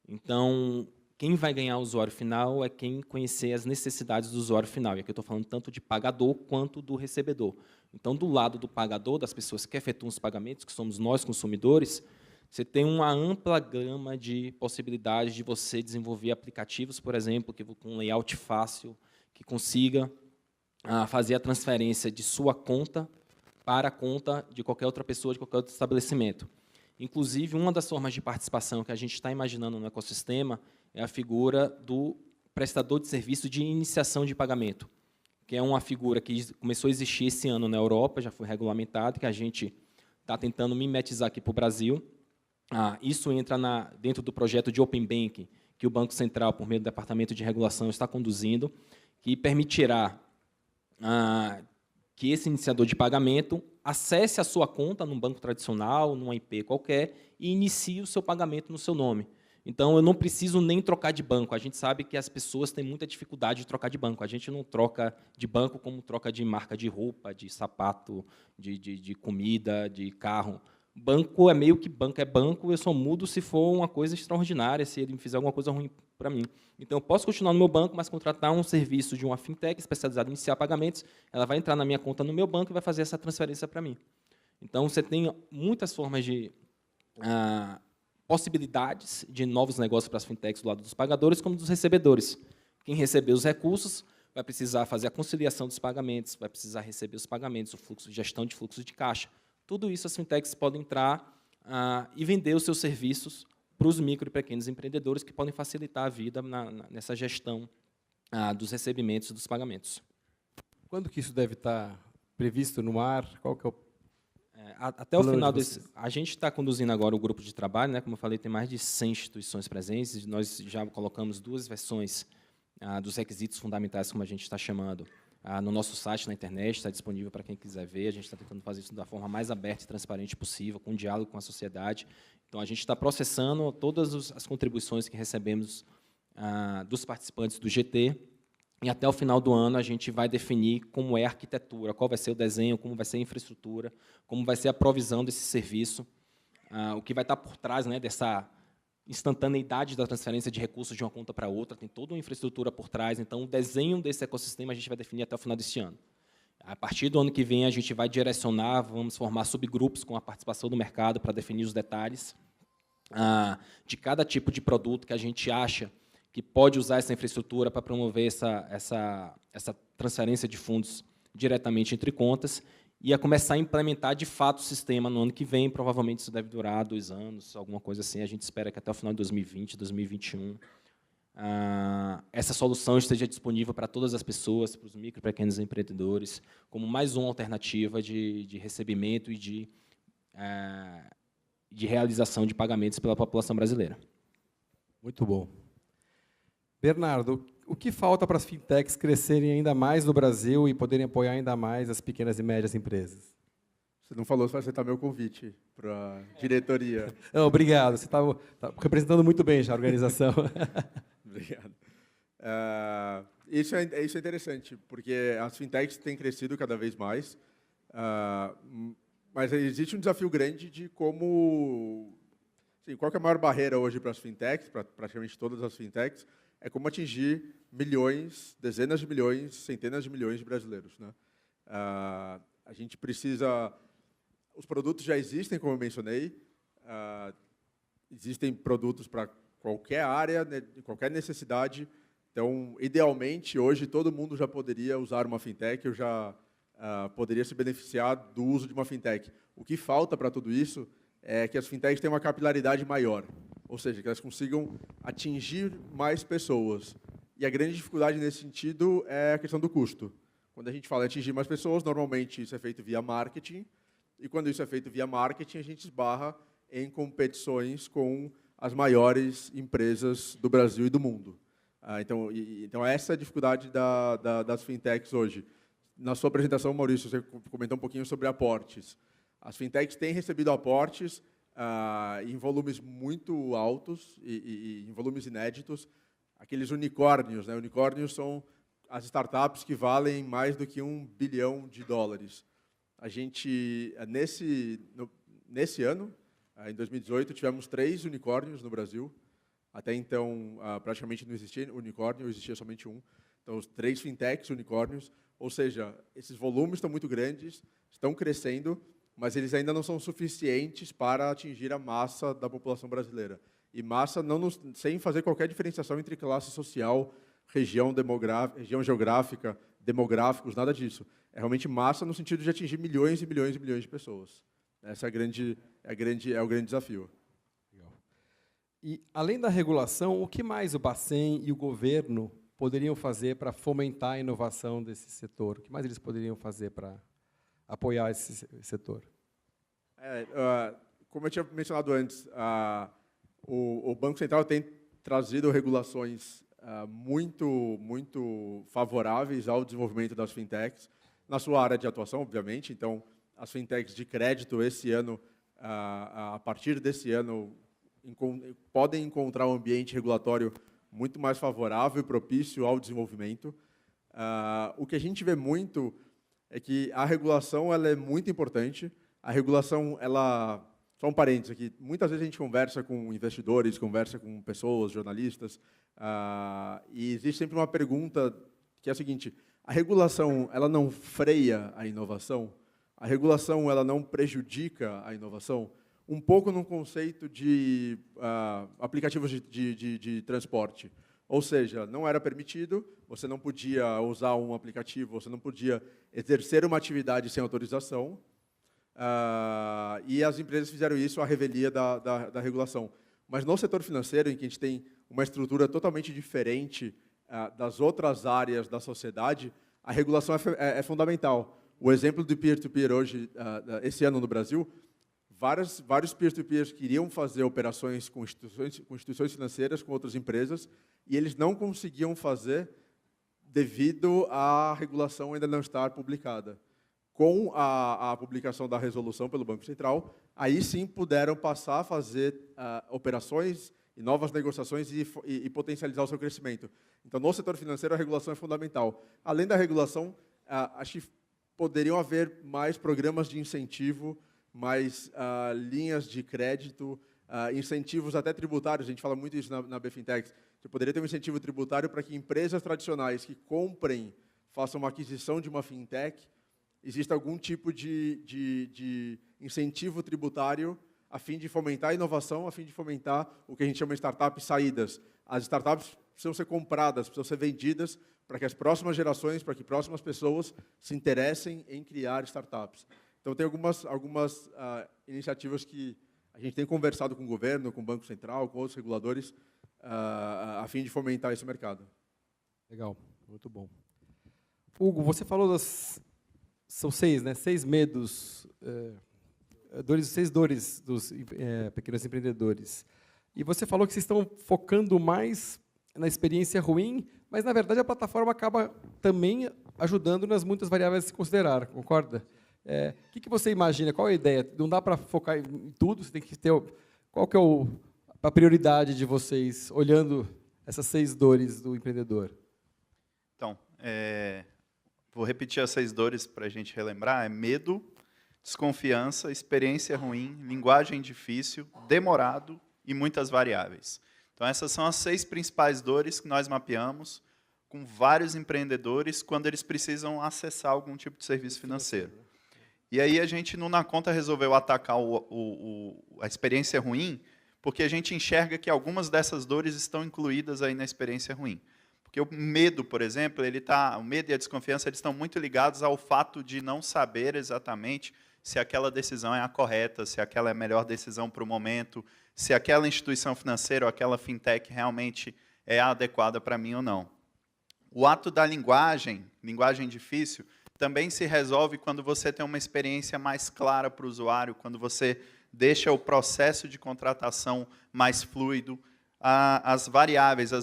Então, quem vai ganhar o usuário final é quem conhecer as necessidades do usuário final. E aqui eu estou falando tanto de pagador quanto do recebedor. Então, do lado do pagador, das pessoas que efetuam os pagamentos, que somos nós, consumidores, você tem uma ampla gama de possibilidades de você desenvolver aplicativos, por exemplo, com um layout fácil, que consiga fazer a transferência de sua conta para a conta de qualquer outra pessoa, de qualquer outro estabelecimento. Inclusive, uma das formas de participação que a gente está imaginando no ecossistema é a figura do prestador de serviço de iniciação de pagamento, que é uma figura que começou a existir esse ano na Europa, já foi regulamentado, que a gente está tentando mimetizar aqui para o Brasil. Isso entra dentro do projeto de Open Banking, que o Banco Central, por meio do Departamento de Regulação, está conduzindo, que permitirá que esse iniciador de pagamento acesse a sua conta num banco tradicional, numa IP qualquer, e inicie o seu pagamento no seu nome. Então, eu não preciso nem trocar de banco. A gente sabe que as pessoas têm muita dificuldade de trocar de banco. A gente não troca de banco como troca de marca de roupa, de sapato, de comida, de carro. Banco é meio que banco é banco, eu só mudo se for uma coisa extraordinária, se ele me fizer alguma coisa ruim para mim. Então, eu posso continuar no meu banco, mas contratar um serviço de uma fintech especializada em iniciar pagamentos, ela vai entrar na minha conta no meu banco e vai fazer essa transferência para mim. Então, você tem muitas formas de possibilidades de novos negócios para as fintechs do lado dos pagadores como dos recebedores. Quem receber os recursos vai precisar fazer a conciliação dos pagamentos, vai precisar receber os pagamentos, o fluxo, gestão de fluxo de caixa. Tudo isso as fintechs podem entrar e vender os seus serviços para os micro e pequenos empreendedores que podem facilitar a vida nessa gestão dos recebimentos e dos pagamentos. Quando que isso deve estar previsto no ar? Qual que é o até o final desse... A gente está conduzindo agora o grupo de trabalho, né? Como eu falei, tem mais de 100 instituições presentes, nós já colocamos 2 versões dos requisitos fundamentais, como a gente está chamando, no nosso site, na internet, está disponível para quem quiser ver. A gente está tentando fazer isso da forma mais aberta e transparente possível, com diálogo com a sociedade. Então, a gente está processando todas as contribuições que recebemos dos participantes do GT, e até o final do ano a gente vai definir como é a arquitetura, qual vai ser o desenho, como vai ser a infraestrutura, como vai ser a provisão desse serviço, o que vai estar por trás, né, dessa instantaneidade da transferência de recursos de uma conta para outra, tem toda uma infraestrutura por trás, então o desenho desse ecossistema a gente vai definir até o final desse ano. A partir do ano que vem, a gente vai direcionar, vamos formar subgrupos com a participação do mercado para definir os detalhes de cada tipo de produto que a gente acha que pode usar essa infraestrutura para promover essa transferência de fundos diretamente entre contas e a começar a implementar, de fato, o sistema no ano que vem. Provavelmente isso deve durar 2 anos, alguma coisa assim. A gente espera que até o final de 2020, 2021, essa solução esteja disponível para todas as pessoas, para os micro e pequenos empreendedores, como mais uma alternativa de recebimento e de realização de pagamentos pela população brasileira. Muito bom. Bernardo, o que falta para as fintechs crescerem ainda mais no Brasil e poderem apoiar ainda mais as pequenas e médias empresas? Você não falou se vai aceitar meu convite para a diretoria. Não, obrigado. Você está representando muito bem já a organização. Obrigado. Isso é interessante, porque as fintechs têm crescido cada vez mais, mas existe um desafio grande de como... Sim, qual que é a maior barreira hoje para as fintechs, para praticamente todas as fintechs, é como atingir milhões, dezenas de milhões, centenas de milhões de brasileiros, né? A gente precisa... Os produtos já existem, como eu mencionei. Existem produtos para qualquer área, né, qualquer necessidade. Então, idealmente, hoje, todo mundo já poderia usar uma fintech, ou já poderia se beneficiar do uso de uma fintech. O que falta para tudo isso é que as fintechs tenham uma capilaridade maior, ou seja, que elas consigam atingir mais pessoas. E a grande dificuldade nesse sentido é a questão do custo. Quando a gente fala em atingir mais pessoas, normalmente isso é feito via marketing, e quando isso é feito via marketing, a gente esbarra em competições com as maiores empresas do Brasil e do mundo. Então essa é a dificuldade das fintechs hoje. Na sua apresentação, Maurício, você comentou um pouquinho sobre aportes. As fintechs têm recebido aportes em volumes muito altos e em volumes inéditos. Aqueles unicórnios, né? Unicórnios são as startups que valem mais do que $1 bilhão. A gente, nesse ano, em 2018, tivemos 3 unicórnios no Brasil. Até então, praticamente não existia unicórnio, existia somente um. Então, os 3 fintechs unicórnios, ou seja, esses volumes estão muito grandes, estão crescendo, mas eles ainda não são suficientes para atingir a massa da população brasileira. E massa sem fazer qualquer diferenciação entre classe social, região geográfica, demográficos, nada disso. É realmente massa no sentido de atingir milhões e milhões e milhões de pessoas. Esse é o grande desafio. E, além da regulação, o que mais o Bacen e o governo poderiam fazer para fomentar a inovação desse setor? O que mais eles poderiam fazer para apoiar esse setor? Como eu tinha mencionado antes, o Banco Central tem trazido regulações muito favoráveis ao desenvolvimento das fintechs, na sua área de atuação, obviamente. Então, as fintechs de crédito, esse ano, a partir desse ano, podem encontrar um ambiente regulatório muito mais favorável e propício ao desenvolvimento. O que a gente vê muito é que a regulação ela é muito importante. A regulação ela Só um parênteses aqui. Muitas vezes a gente conversa com investidores, conversa com pessoas, jornalistas, e existe sempre uma pergunta que é a seguinte: a regulação, ela não freia a inovação? A regulação, ela não prejudica a inovação? Um pouco no conceito de aplicativos de transporte. Ou seja, não era permitido, você não podia usar um aplicativo, você não podia exercer uma atividade sem autorização, e as empresas fizeram isso à revelia da regulação. Mas no setor financeiro, em que a gente tem uma estrutura totalmente diferente das outras áreas da sociedade, a regulação é fundamental. O exemplo do peer-to-peer hoje, esse ano no Brasil, vários peer-to-peers queriam fazer operações com instituições financeiras, com outras empresas, e eles não conseguiam fazer devido à regulação ainda não estar publicada. Com a publicação da resolução pelo Banco Central, aí sim puderam passar a fazer operações e novas negociações e potencializar o seu crescimento. Então, no setor financeiro, a regulação é fundamental. Além da regulação, acho que poderiam haver mais programas de incentivo, mais linhas de crédito, incentivos até tributários. A gente fala muito isso na BFinTech. Você poderia ter um incentivo tributário para que empresas tradicionais que façam uma aquisição de uma fintech, exista algum tipo de incentivo tributário a fim de fomentar a inovação, a fim de fomentar o que a gente chama de startups saídas. As startups precisam ser compradas, precisam ser vendidas para que as próximas gerações, para que próximas pessoas se interessem em criar startups. Então, tem algumas iniciativas que a gente tem conversado com o governo, com o Banco Central, com outros reguladores, a fim de fomentar esse mercado. Legal, muito bom. Hugo, você falou são 6, né? 6 medos, 6 dores dos pequenos empreendedores. E você falou que vocês estão focando mais na experiência ruim, mas, na verdade, a plataforma acaba também ajudando nas muitas variáveis a se considerar, concorda? O que você imagina? Qual é a ideia? Não dá para focar em tudo, você tem que ter... Qual que é a prioridade de vocês, olhando essas 6 dores do empreendedor? Então, vou repetir as 6 dores para a gente relembrar. É medo, desconfiança, experiência ruim, linguagem difícil, demorado e muitas variáveis. Então, essas são as 6 principais dores que nós mapeamos com vários empreendedores quando eles precisam acessar algum tipo de serviço financeiro. E aí a gente, no Na Conta, resolveu atacar a experiência ruim, porque a gente enxerga que algumas dessas dores estão incluídas aí na experiência ruim. Porque o medo, por exemplo, o medo e a desconfiança eles estão muito ligados ao fato de não saber exatamente se aquela decisão é a correta, se aquela é a melhor decisão para o momento, se aquela instituição financeira ou aquela fintech realmente é adequada para mim ou não. O ato da linguagem difícil, também se resolve quando você tem uma experiência mais clara para o usuário, quando você deixa o processo de contratação mais fluido. As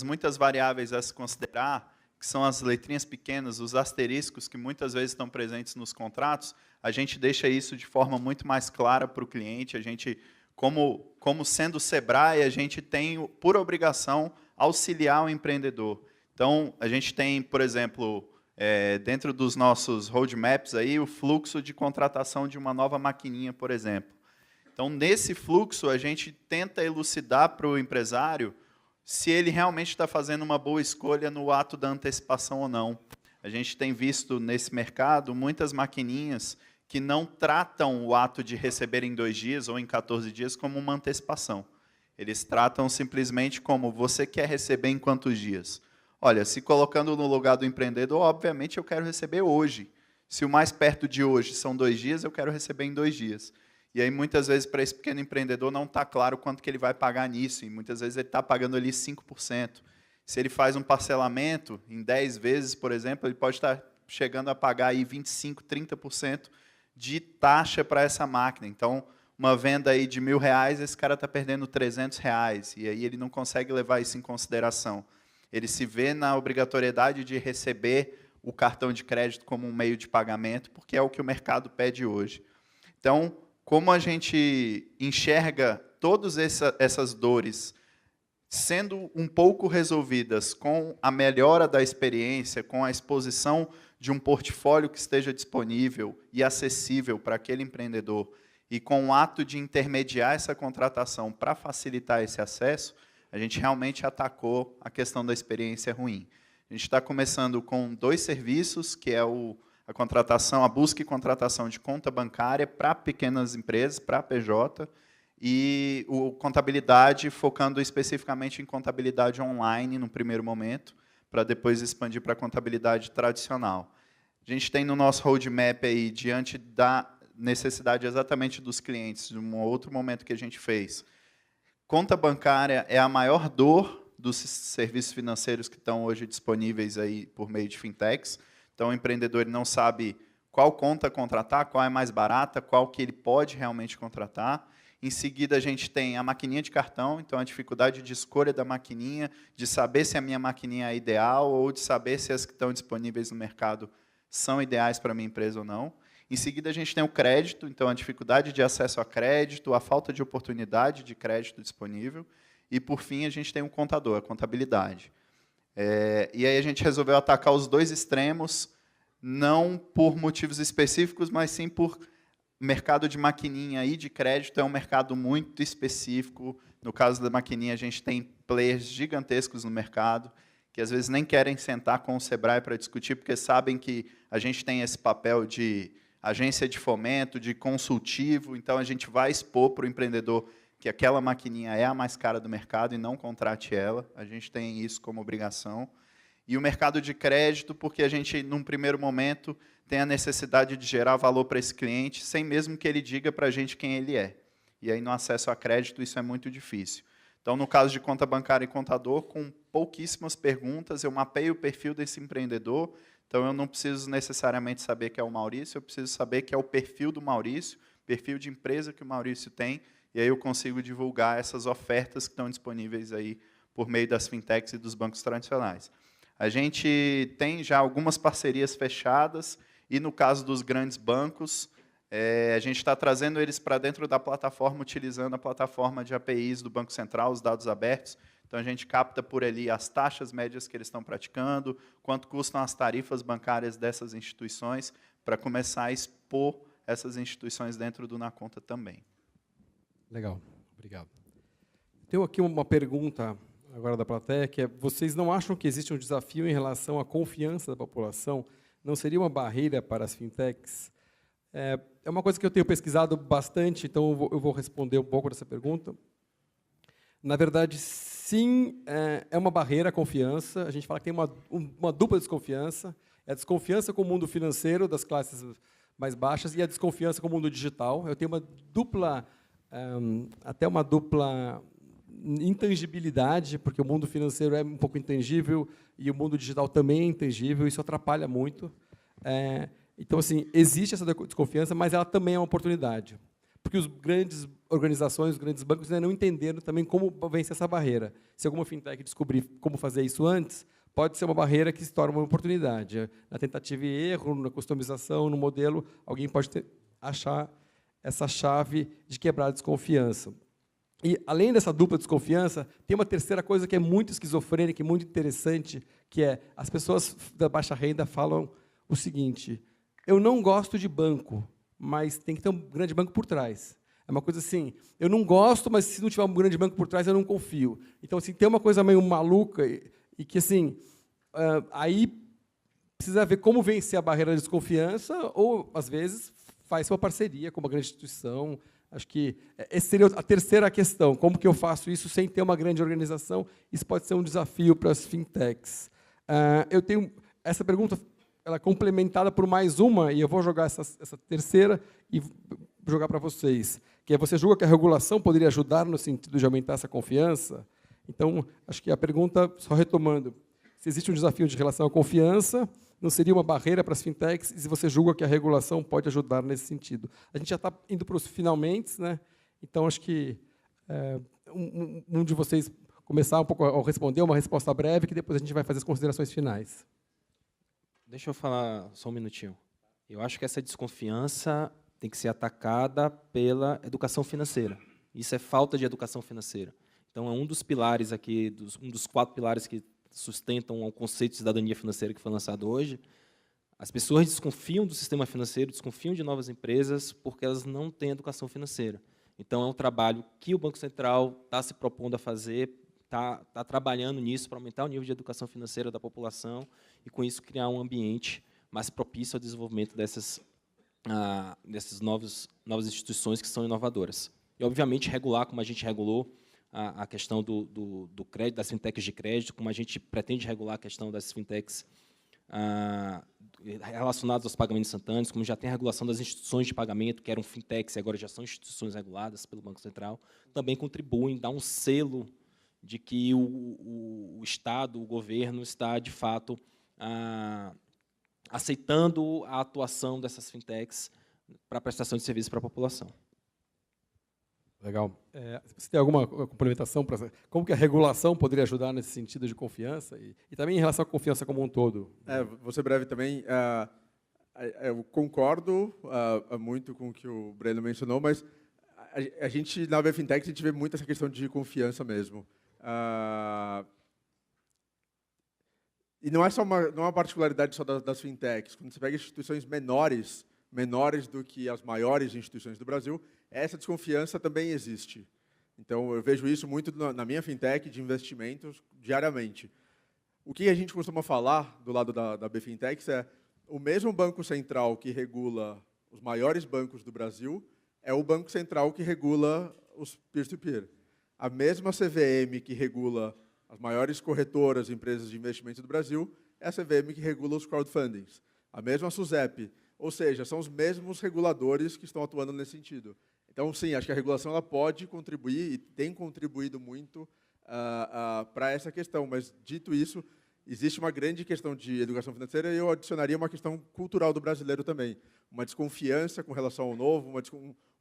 muitas variáveis a se considerar, que são as letrinhas pequenas, os asteriscos que muitas vezes estão presentes nos contratos, a gente deixa isso de forma muito mais clara para o cliente. A gente, como sendo o Sebrae, a gente tem, por obrigação, auxiliar o empreendedor. Então, a gente tem, por exemplo, dentro dos nossos roadmaps, aí, o fluxo de contratação de uma nova maquininha, por exemplo. Então, nesse fluxo, a gente tenta elucidar para o empresário se ele realmente está fazendo uma boa escolha no ato da antecipação ou não. A gente tem visto nesse mercado muitas maquininhas que não tratam o ato de receber em 2 dias ou em 14 dias como uma antecipação. Eles tratam simplesmente como você quer receber em quantos dias. Olha, se colocando no lugar do empreendedor, obviamente eu quero receber hoje. Se o mais perto de hoje são 2 dias, eu quero receber em 2 dias. E aí, muitas vezes, para esse pequeno empreendedor, não está claro quanto que ele vai pagar nisso. E muitas vezes ele está pagando ali 5%. Se ele faz um parcelamento em 10 vezes, por exemplo, ele pode estar chegando a pagar aí 25%, 30% de taxa para essa máquina. Então, uma venda aí de R$1.000, esse cara está perdendo R$300. E aí ele não consegue levar isso em consideração. Ele se vê na obrigatoriedade de receber o cartão de crédito como um meio de pagamento, porque é o que o mercado pede hoje. Então, como a gente enxerga todas essas dores sendo um pouco resolvidas com a melhora da experiência, com a exposição de um portfólio que esteja disponível e acessível para aquele empreendedor, e com o ato de intermediar essa contratação para facilitar esse acesso, a gente realmente atacou a questão da experiência ruim. A gente está começando com 2 serviços, que é a contratação, a busca e contratação de conta bancária para pequenas empresas, para PJ, e o contabilidade, focando especificamente em contabilidade online no primeiro momento, para depois expandir para a contabilidade tradicional. A gente tem no nosso roadmap aí, diante da necessidade exatamente dos clientes, de um outro momento que a gente fez. Conta bancária é a maior dor dos serviços financeiros que estão hoje disponíveis aí por meio de fintechs. Então, o empreendedor não sabe qual conta contratar, qual é mais barata, qual que ele pode realmente contratar. Em seguida, a gente tem a maquininha de cartão, então a dificuldade de escolha da maquininha, de saber se a minha maquininha é ideal ou de saber se as que estão disponíveis no mercado são ideais para a minha empresa ou não. Em seguida, a gente tem o crédito, então a dificuldade de acesso a crédito, a falta de oportunidade de crédito disponível. E, por fim, a gente tem um contador, a contabilidade. E aí a gente resolveu atacar os 2 extremos, não por motivos específicos, mas sim por mercado de maquininha e de crédito é um mercado muito específico. No caso da maquininha, a gente tem players gigantescos no mercado, que às vezes nem querem sentar com o Sebrae para discutir, porque sabem que a gente tem esse papel de agência de fomento, de consultivo, então a gente vai expor para o empreendedor que aquela maquininha é a mais cara do mercado e não contrate ela. A gente tem isso como obrigação. E o mercado de crédito, porque a gente, num primeiro momento, tem a necessidade de gerar valor para esse cliente, sem mesmo que ele diga para a gente quem ele é. E aí, no acesso a crédito, isso é muito difícil. Então, no caso de conta bancária e contador, com pouquíssimas perguntas, eu mapeio o perfil desse empreendedor. Então, eu não preciso necessariamente saber que é o Maurício, eu preciso saber que é o perfil do Maurício, perfil de empresa que o Maurício tem, e aí eu consigo divulgar essas ofertas que estão disponíveis aí por meio das fintechs e dos bancos tradicionais. A gente tem já algumas parcerias fechadas, e no caso dos grandes bancos, a gente está trazendo eles para dentro da plataforma, utilizando a plataforma de APIs do Banco Central, os dados abertos. Então, a gente capta por ali as taxas médias que eles estão praticando, quanto custam as tarifas bancárias dessas instituições, para começar a expor essas instituições dentro do Na Conta também. Legal, obrigado. Tenho aqui uma pergunta agora da plateia, que é: vocês não acham que existe um desafio em relação à confiança da população? Não seria uma barreira para as fintechs? É uma coisa que eu tenho pesquisado bastante, então eu vou responder um pouco dessa pergunta. Na verdade, sim, é uma barreira à confiança. A gente fala que tem uma dupla desconfiança. É a desconfiança com o mundo financeiro das classes mais baixas e a desconfiança com o mundo digital. Eu tenho uma dupla, até uma dupla intangibilidade, porque o mundo financeiro é um pouco intangível e o mundo digital também é intangível, isso atrapalha muito. Então, assim, existe essa desconfiança, mas ela também é uma oportunidade, porque as grandes organizações, os grandes bancos ainda não entenderam também como vencer essa barreira. Se alguma fintech descobrir como fazer isso antes, pode ser uma barreira que se torna uma oportunidade. Na tentativa e erro, na customização, no modelo, alguém pode achar essa chave de quebrar a desconfiança. E, além dessa dupla desconfiança, tem uma terceira coisa que é muito esquizofrênica e muito interessante, que é as pessoas da baixa renda falam o seguinte: eu não gosto de banco, mas tem que ter um grande banco por trás. É uma coisa assim, eu não gosto, mas se não tiver um grande banco por trás, eu não confio. Então, assim, tem uma coisa meio maluca e que, assim, aí precisa ver como vencer a barreira da desconfiança ou, às vezes, faz uma parceria com uma grande instituição. Acho que essa seria a terceira questão. Como que eu faço isso sem ter uma grande organização? Isso pode ser um desafio para as fintechs. Eu tenho essa pergunta, ela é complementada por mais uma, e eu vou jogar essa terceira e jogar para vocês, que é: você julga que a regulação poderia ajudar no sentido de aumentar essa confiança? Então, acho que a pergunta, só retomando, se existe um desafio de relação à confiança, não seria uma barreira para as fintechs, e se você julga que a regulação pode ajudar nesse sentido? A gente já está indo para os finalmente, né? Então, acho que um de vocês começar um pouco a responder, uma resposta breve, que depois a gente vai fazer as considerações finais. Deixa eu falar só um minutinho. Eu acho que essa desconfiança tem que ser atacada pela educação financeira. Isso é falta de educação financeira. Então, é um dos pilares aqui, um dos 4 pilares que sustentam o conceito de cidadania financeira que foi lançado hoje, As pessoas desconfiam do sistema financeiro, desconfiam de novas empresas, porque elas não têm educação financeira. Então, é um trabalho que o Banco Central está se propondo a fazer, está trabalhando nisso para aumentar o nível de educação financeira da população e, com isso, criar um ambiente mais propício ao desenvolvimento dessas novas instituições que são inovadoras. E, obviamente, regular, como a gente regulou a questão do crédito, das fintechs de crédito, como a gente pretende regular a questão das fintechs relacionadas aos pagamentos instantâneos, como já tem a regulação das instituições de pagamento, que eram fintechs e agora já são instituições reguladas pelo Banco Central, também contribuem, dá um selo de que o Estado, o governo, está, de fato, aceitando a atuação dessas fintechs para a prestação de serviços para a população. Legal. Você tem alguma complementação para como que a regulação poderia ajudar nesse sentido de confiança e também em relação à confiança como um todo? Vou ser breve também. Eu concordo muito com o que o Breno mencionou, mas a gente, na BFintech, a gente vê muito essa questão de confiança mesmo. E não é só uma particularidade só das fintechs. Quando você pega instituições menores do que as maiores instituições do Brasil, essa desconfiança também existe. Então, eu vejo isso muito na minha fintech de investimentos diariamente. O que a gente costuma falar do lado da BFintechs é o mesmo Banco Central que regula os maiores bancos do Brasil é o Banco Central que regula os peer-to-peer. A mesma CVM que regula as maiores corretoras, empresas de investimento do Brasil, é a CVM que regula os crowdfundings. A mesma SUSEP. Ou seja, são os mesmos reguladores que estão atuando nesse sentido. Então, sim, acho que a regulação ela pode contribuir e tem contribuído muito para essa questão. Mas, dito isso, existe uma grande questão de educação financeira e eu adicionaria uma questão cultural do brasileiro também. Uma desconfiança com relação ao novo,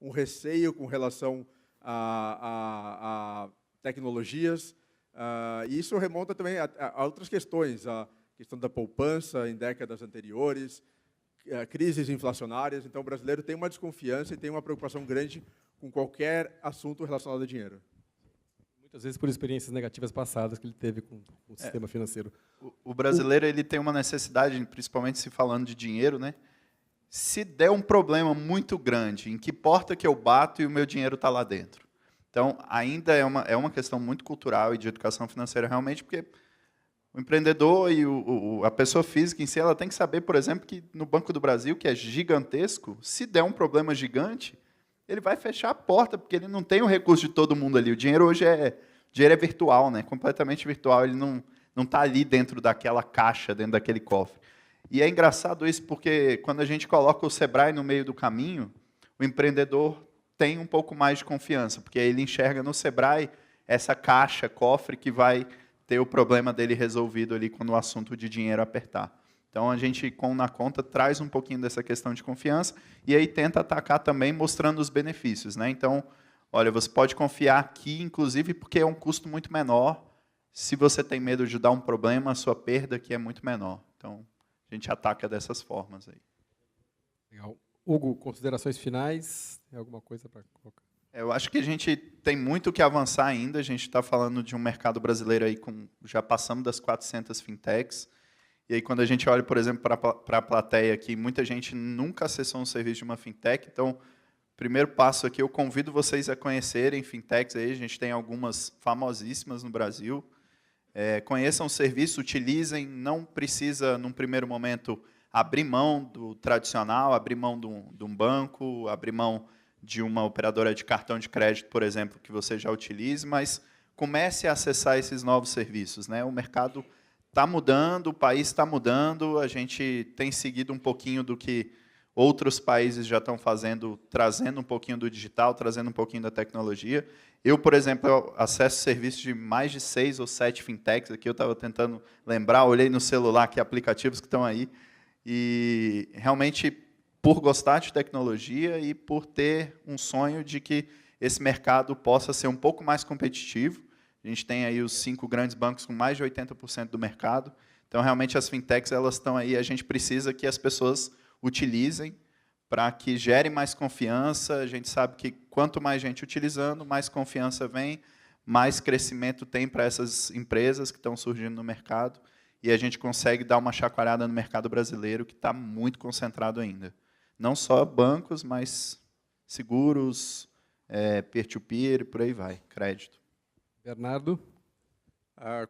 um receio com relação a tecnologias. E isso remonta também a outras questões, a questão da poupança em décadas anteriores, crises inflacionárias. Então, o brasileiro tem uma desconfiança e tem uma preocupação grande com qualquer assunto relacionado a dinheiro. Muitas vezes por experiências negativas passadas que ele teve com o sistema financeiro. O brasileiro ele tem uma necessidade, principalmente se falando de dinheiro, né? Se der um problema muito grande, em que porta que eu bato e o meu dinheiro está lá dentro? Então, ainda é uma questão muito cultural e de educação financeira, realmente, porque o empreendedor e a pessoa física em si, ela tem que saber, por exemplo, que no Banco do Brasil, que é gigantesco, se der um problema gigante, ele vai fechar a porta, porque ele não tem o recurso de todo mundo ali. O dinheiro hoje é virtual, né? Completamente virtual, ele não está ali dentro daquela caixa, dentro daquele cofre. E é engraçado isso, porque quando a gente coloca o Sebrae no meio do caminho, o empreendedor tem um pouco mais de confiança, porque ele enxerga no Sebrae essa caixa, cofre, que vai ter o problema dele resolvido ali quando o assunto de dinheiro apertar. Então, a gente, com Na Conta, traz um pouquinho dessa questão de confiança e aí tenta atacar também mostrando os benefícios, né? Então, olha, você pode confiar aqui, inclusive, porque é um custo muito menor. Se você tem medo de dar um problema, a sua perda aqui é muito menor. Então, a gente ataca dessas formas aí. Legal. Hugo, considerações finais? Tem alguma coisa para colocar? Eu acho que a gente tem muito que avançar ainda. A gente está falando de um mercado brasileiro aí já passamos das 400 fintechs. E aí, quando a gente olha, por exemplo, para a plateia aqui, muita gente nunca acessou um serviço de uma fintech. Então, primeiro passo aqui, eu convido vocês a conhecerem fintechs. Aí, a gente tem algumas famosíssimas no Brasil. Conheçam o serviço, utilizem. Não precisa, num primeiro momento, abrir mão do tradicional, abrir mão de um banco, abrir mão de uma operadora de cartão de crédito, por exemplo, que você já utilize, mas comece a acessar esses novos serviços, né? O mercado está mudando, o país está mudando, a gente tem seguido um pouquinho do que outros países já estão fazendo, trazendo um pouquinho do digital, trazendo um pouquinho da tecnologia. Eu, por exemplo, acesso serviços de mais de 6 ou 7 fintechs, aqui eu estava tentando lembrar, olhei no celular que aplicativos que estão aí, e realmente, por gostar de tecnologia e por ter um sonho de que esse mercado possa ser um pouco mais competitivo. A gente tem aí os 5 grandes bancos com mais de 80% do mercado. Então, realmente, as fintechs elas estão aí. A gente precisa que as pessoas utilizem para que gere mais confiança. A gente sabe que quanto mais gente utilizando, mais confiança vem, mais crescimento tem para essas empresas que estão surgindo no mercado. e a gente consegue dar uma chacoalhada no mercado brasileiro que está muito concentrado ainda. Não só bancos, mas seguros, peer-to-peer, por aí vai, crédito. Bernardo?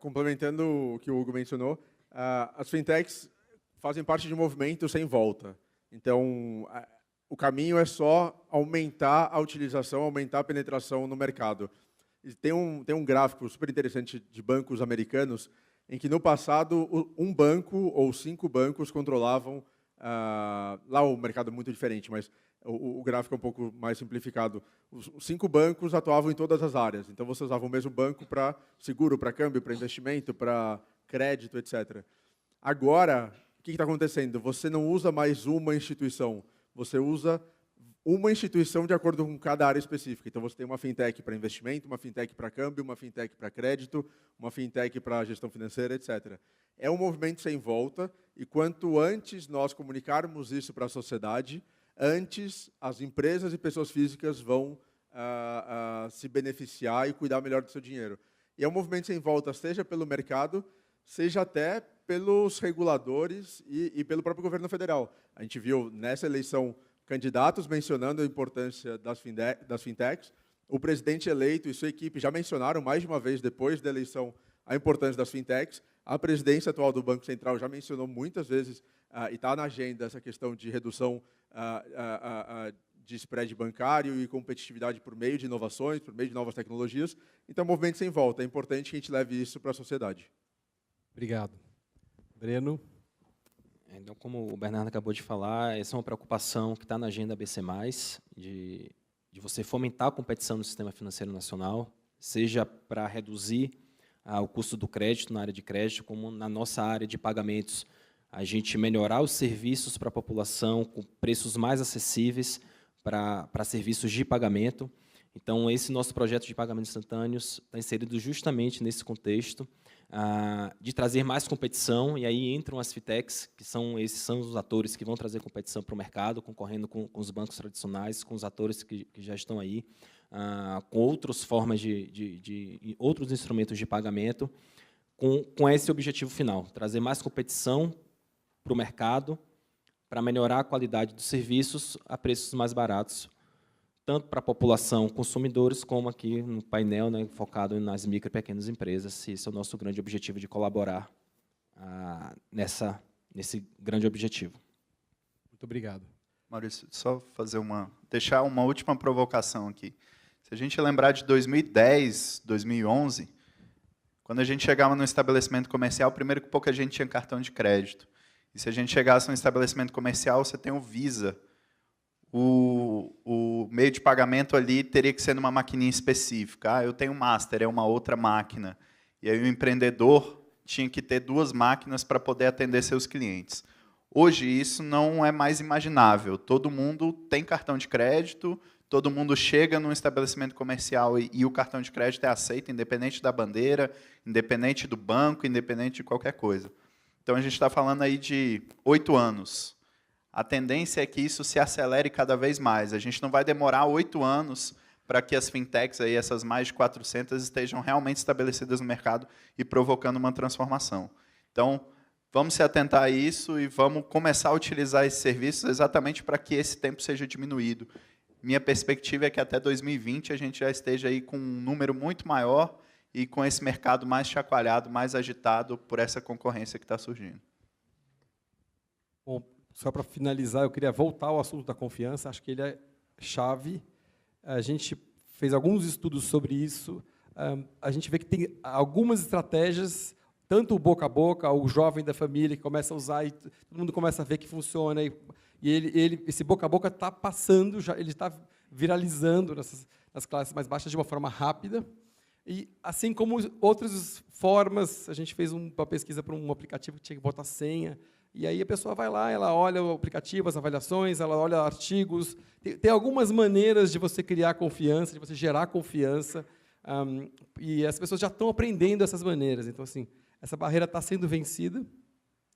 Complementando o que o Hugo mencionou, as fintechs fazem parte de um movimento sem volta. Então, o caminho é só aumentar a utilização, aumentar a penetração no mercado. E tem um gráfico super interessante de bancos americanos, em que, no passado, um banco ou 5 bancos controlavam, lá o mercado é muito diferente, mas o gráfico é um pouco mais simplificado. Os 5 bancos atuavam em todas as áreas. Então, você usava o mesmo banco para seguro, para câmbio, para investimento, para crédito, etc. Agora, o que está acontecendo? Você não usa mais uma instituição. Você usa uma instituição de acordo com cada área específica. Então, você tem uma fintech para investimento, uma fintech para câmbio, uma fintech para crédito, uma fintech para gestão financeira, etc. É um movimento sem volta, e quanto antes nós comunicarmos isso para a sociedade, antes as empresas e pessoas físicas vão se beneficiar e cuidar melhor do seu dinheiro. E é um movimento sem volta, seja pelo mercado, seja até pelos reguladores e pelo próprio governo federal. A gente viu nessa eleição candidatos mencionando a importância das fintechs. O presidente eleito e sua equipe já mencionaram mais de uma vez, depois da eleição, a importância das fintechs. A presidência atual do Banco Central já mencionou muitas vezes, e está na agenda, essa questão de redução de spread bancário e competitividade por meio de inovações, por meio de novas tecnologias. Então, movimento sem volta. É importante que a gente leve isso para a sociedade. Obrigado. Breno? Então, como o Bernardo acabou de falar, essa é uma preocupação que está na agenda BC+, de você fomentar a competição no sistema financeiro nacional, seja para reduzir o custo do crédito na área de crédito, como na nossa área de pagamentos, a gente melhorar os serviços para a população com preços mais acessíveis para serviços de pagamento. Então, esse nosso projeto de pagamentos instantâneos está inserido justamente nesse contexto, de trazer mais competição, e aí entram as fintechs, que são os atores que vão trazer competição para o mercado, concorrendo com os bancos tradicionais, com os atores que já estão aí, com outras formas outros instrumentos de pagamento, com esse objetivo final, trazer mais competição para o mercado, para melhorar a qualidade dos serviços a preços mais baratos, tanto para a população, consumidores, como aqui no painel, né, focado nas micro e pequenas empresas. Esse é o nosso grande objetivo de colaborar nesse grande objetivo. Muito obrigado. Maurício, só deixar uma última provocação aqui. Se a gente lembrar de 2010, 2011, quando a gente chegava no estabelecimento comercial, primeiro que pouca gente tinha cartão de crédito. E se a gente chegasse no estabelecimento comercial, você tem o Visa. O meio de pagamento ali teria que ser numa maquininha específica. Eu tenho Master, é uma outra máquina. E aí o empreendedor tinha que ter 2 máquinas para poder atender seus clientes. Hoje isso não é mais imaginável. Todo mundo tem cartão de crédito, todo mundo chega num estabelecimento comercial e o cartão de crédito é aceito, independente da bandeira, independente do banco, independente de qualquer coisa. Então, a gente está falando aí de 8 anos. A tendência é que isso se acelere cada vez mais. A gente não vai demorar 8 anos para que as fintechs, aí, essas mais de 400, estejam realmente estabelecidas no mercado e provocando uma transformação. Então, vamos se atentar a isso e vamos começar a utilizar esses serviços exatamente para que esse tempo seja diminuído. Minha perspectiva é que até 2020 a gente já esteja aí com um número muito maior e com esse mercado mais chacoalhado, mais agitado por essa concorrência que está surgindo. Bom, só para finalizar, eu queria voltar ao assunto da confiança, acho que ele é chave. A gente fez alguns estudos sobre isso, a gente vê que tem algumas estratégias, tanto o boca a boca, o jovem da família que começa a usar, e todo mundo começa a ver que funciona, e esse boca a boca está passando, ele está viralizando nas classes mais baixas de uma forma rápida, e assim como outras formas, a gente fez uma pesquisa para um aplicativo que tinha que botar senha, e aí a pessoa vai lá, ela olha o aplicativo, as avaliações, ela olha artigos. Tem algumas maneiras de você criar confiança, de você gerar confiança, e as pessoas já estão aprendendo essas maneiras. Então, assim, essa barreira está sendo vencida,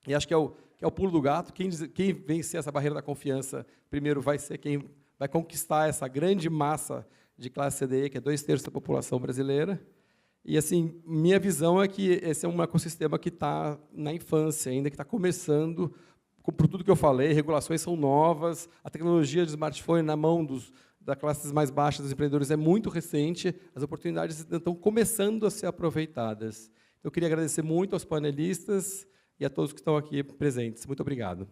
e acho que é o pulo do gato. Quem vencer essa barreira da confiança, primeiro vai ser quem vai conquistar essa grande massa de classe CDE, que é 2/3 da população brasileira. E, assim, minha visão é que esse é um ecossistema que está na infância ainda, que está começando, por tudo que eu falei, regulações são novas, a tecnologia de smartphone na mão das classes mais baixas dos empreendedores é muito recente, as oportunidades estão começando a ser aproveitadas. Eu queria agradecer muito aos panelistas e a todos que estão aqui presentes. Muito obrigado.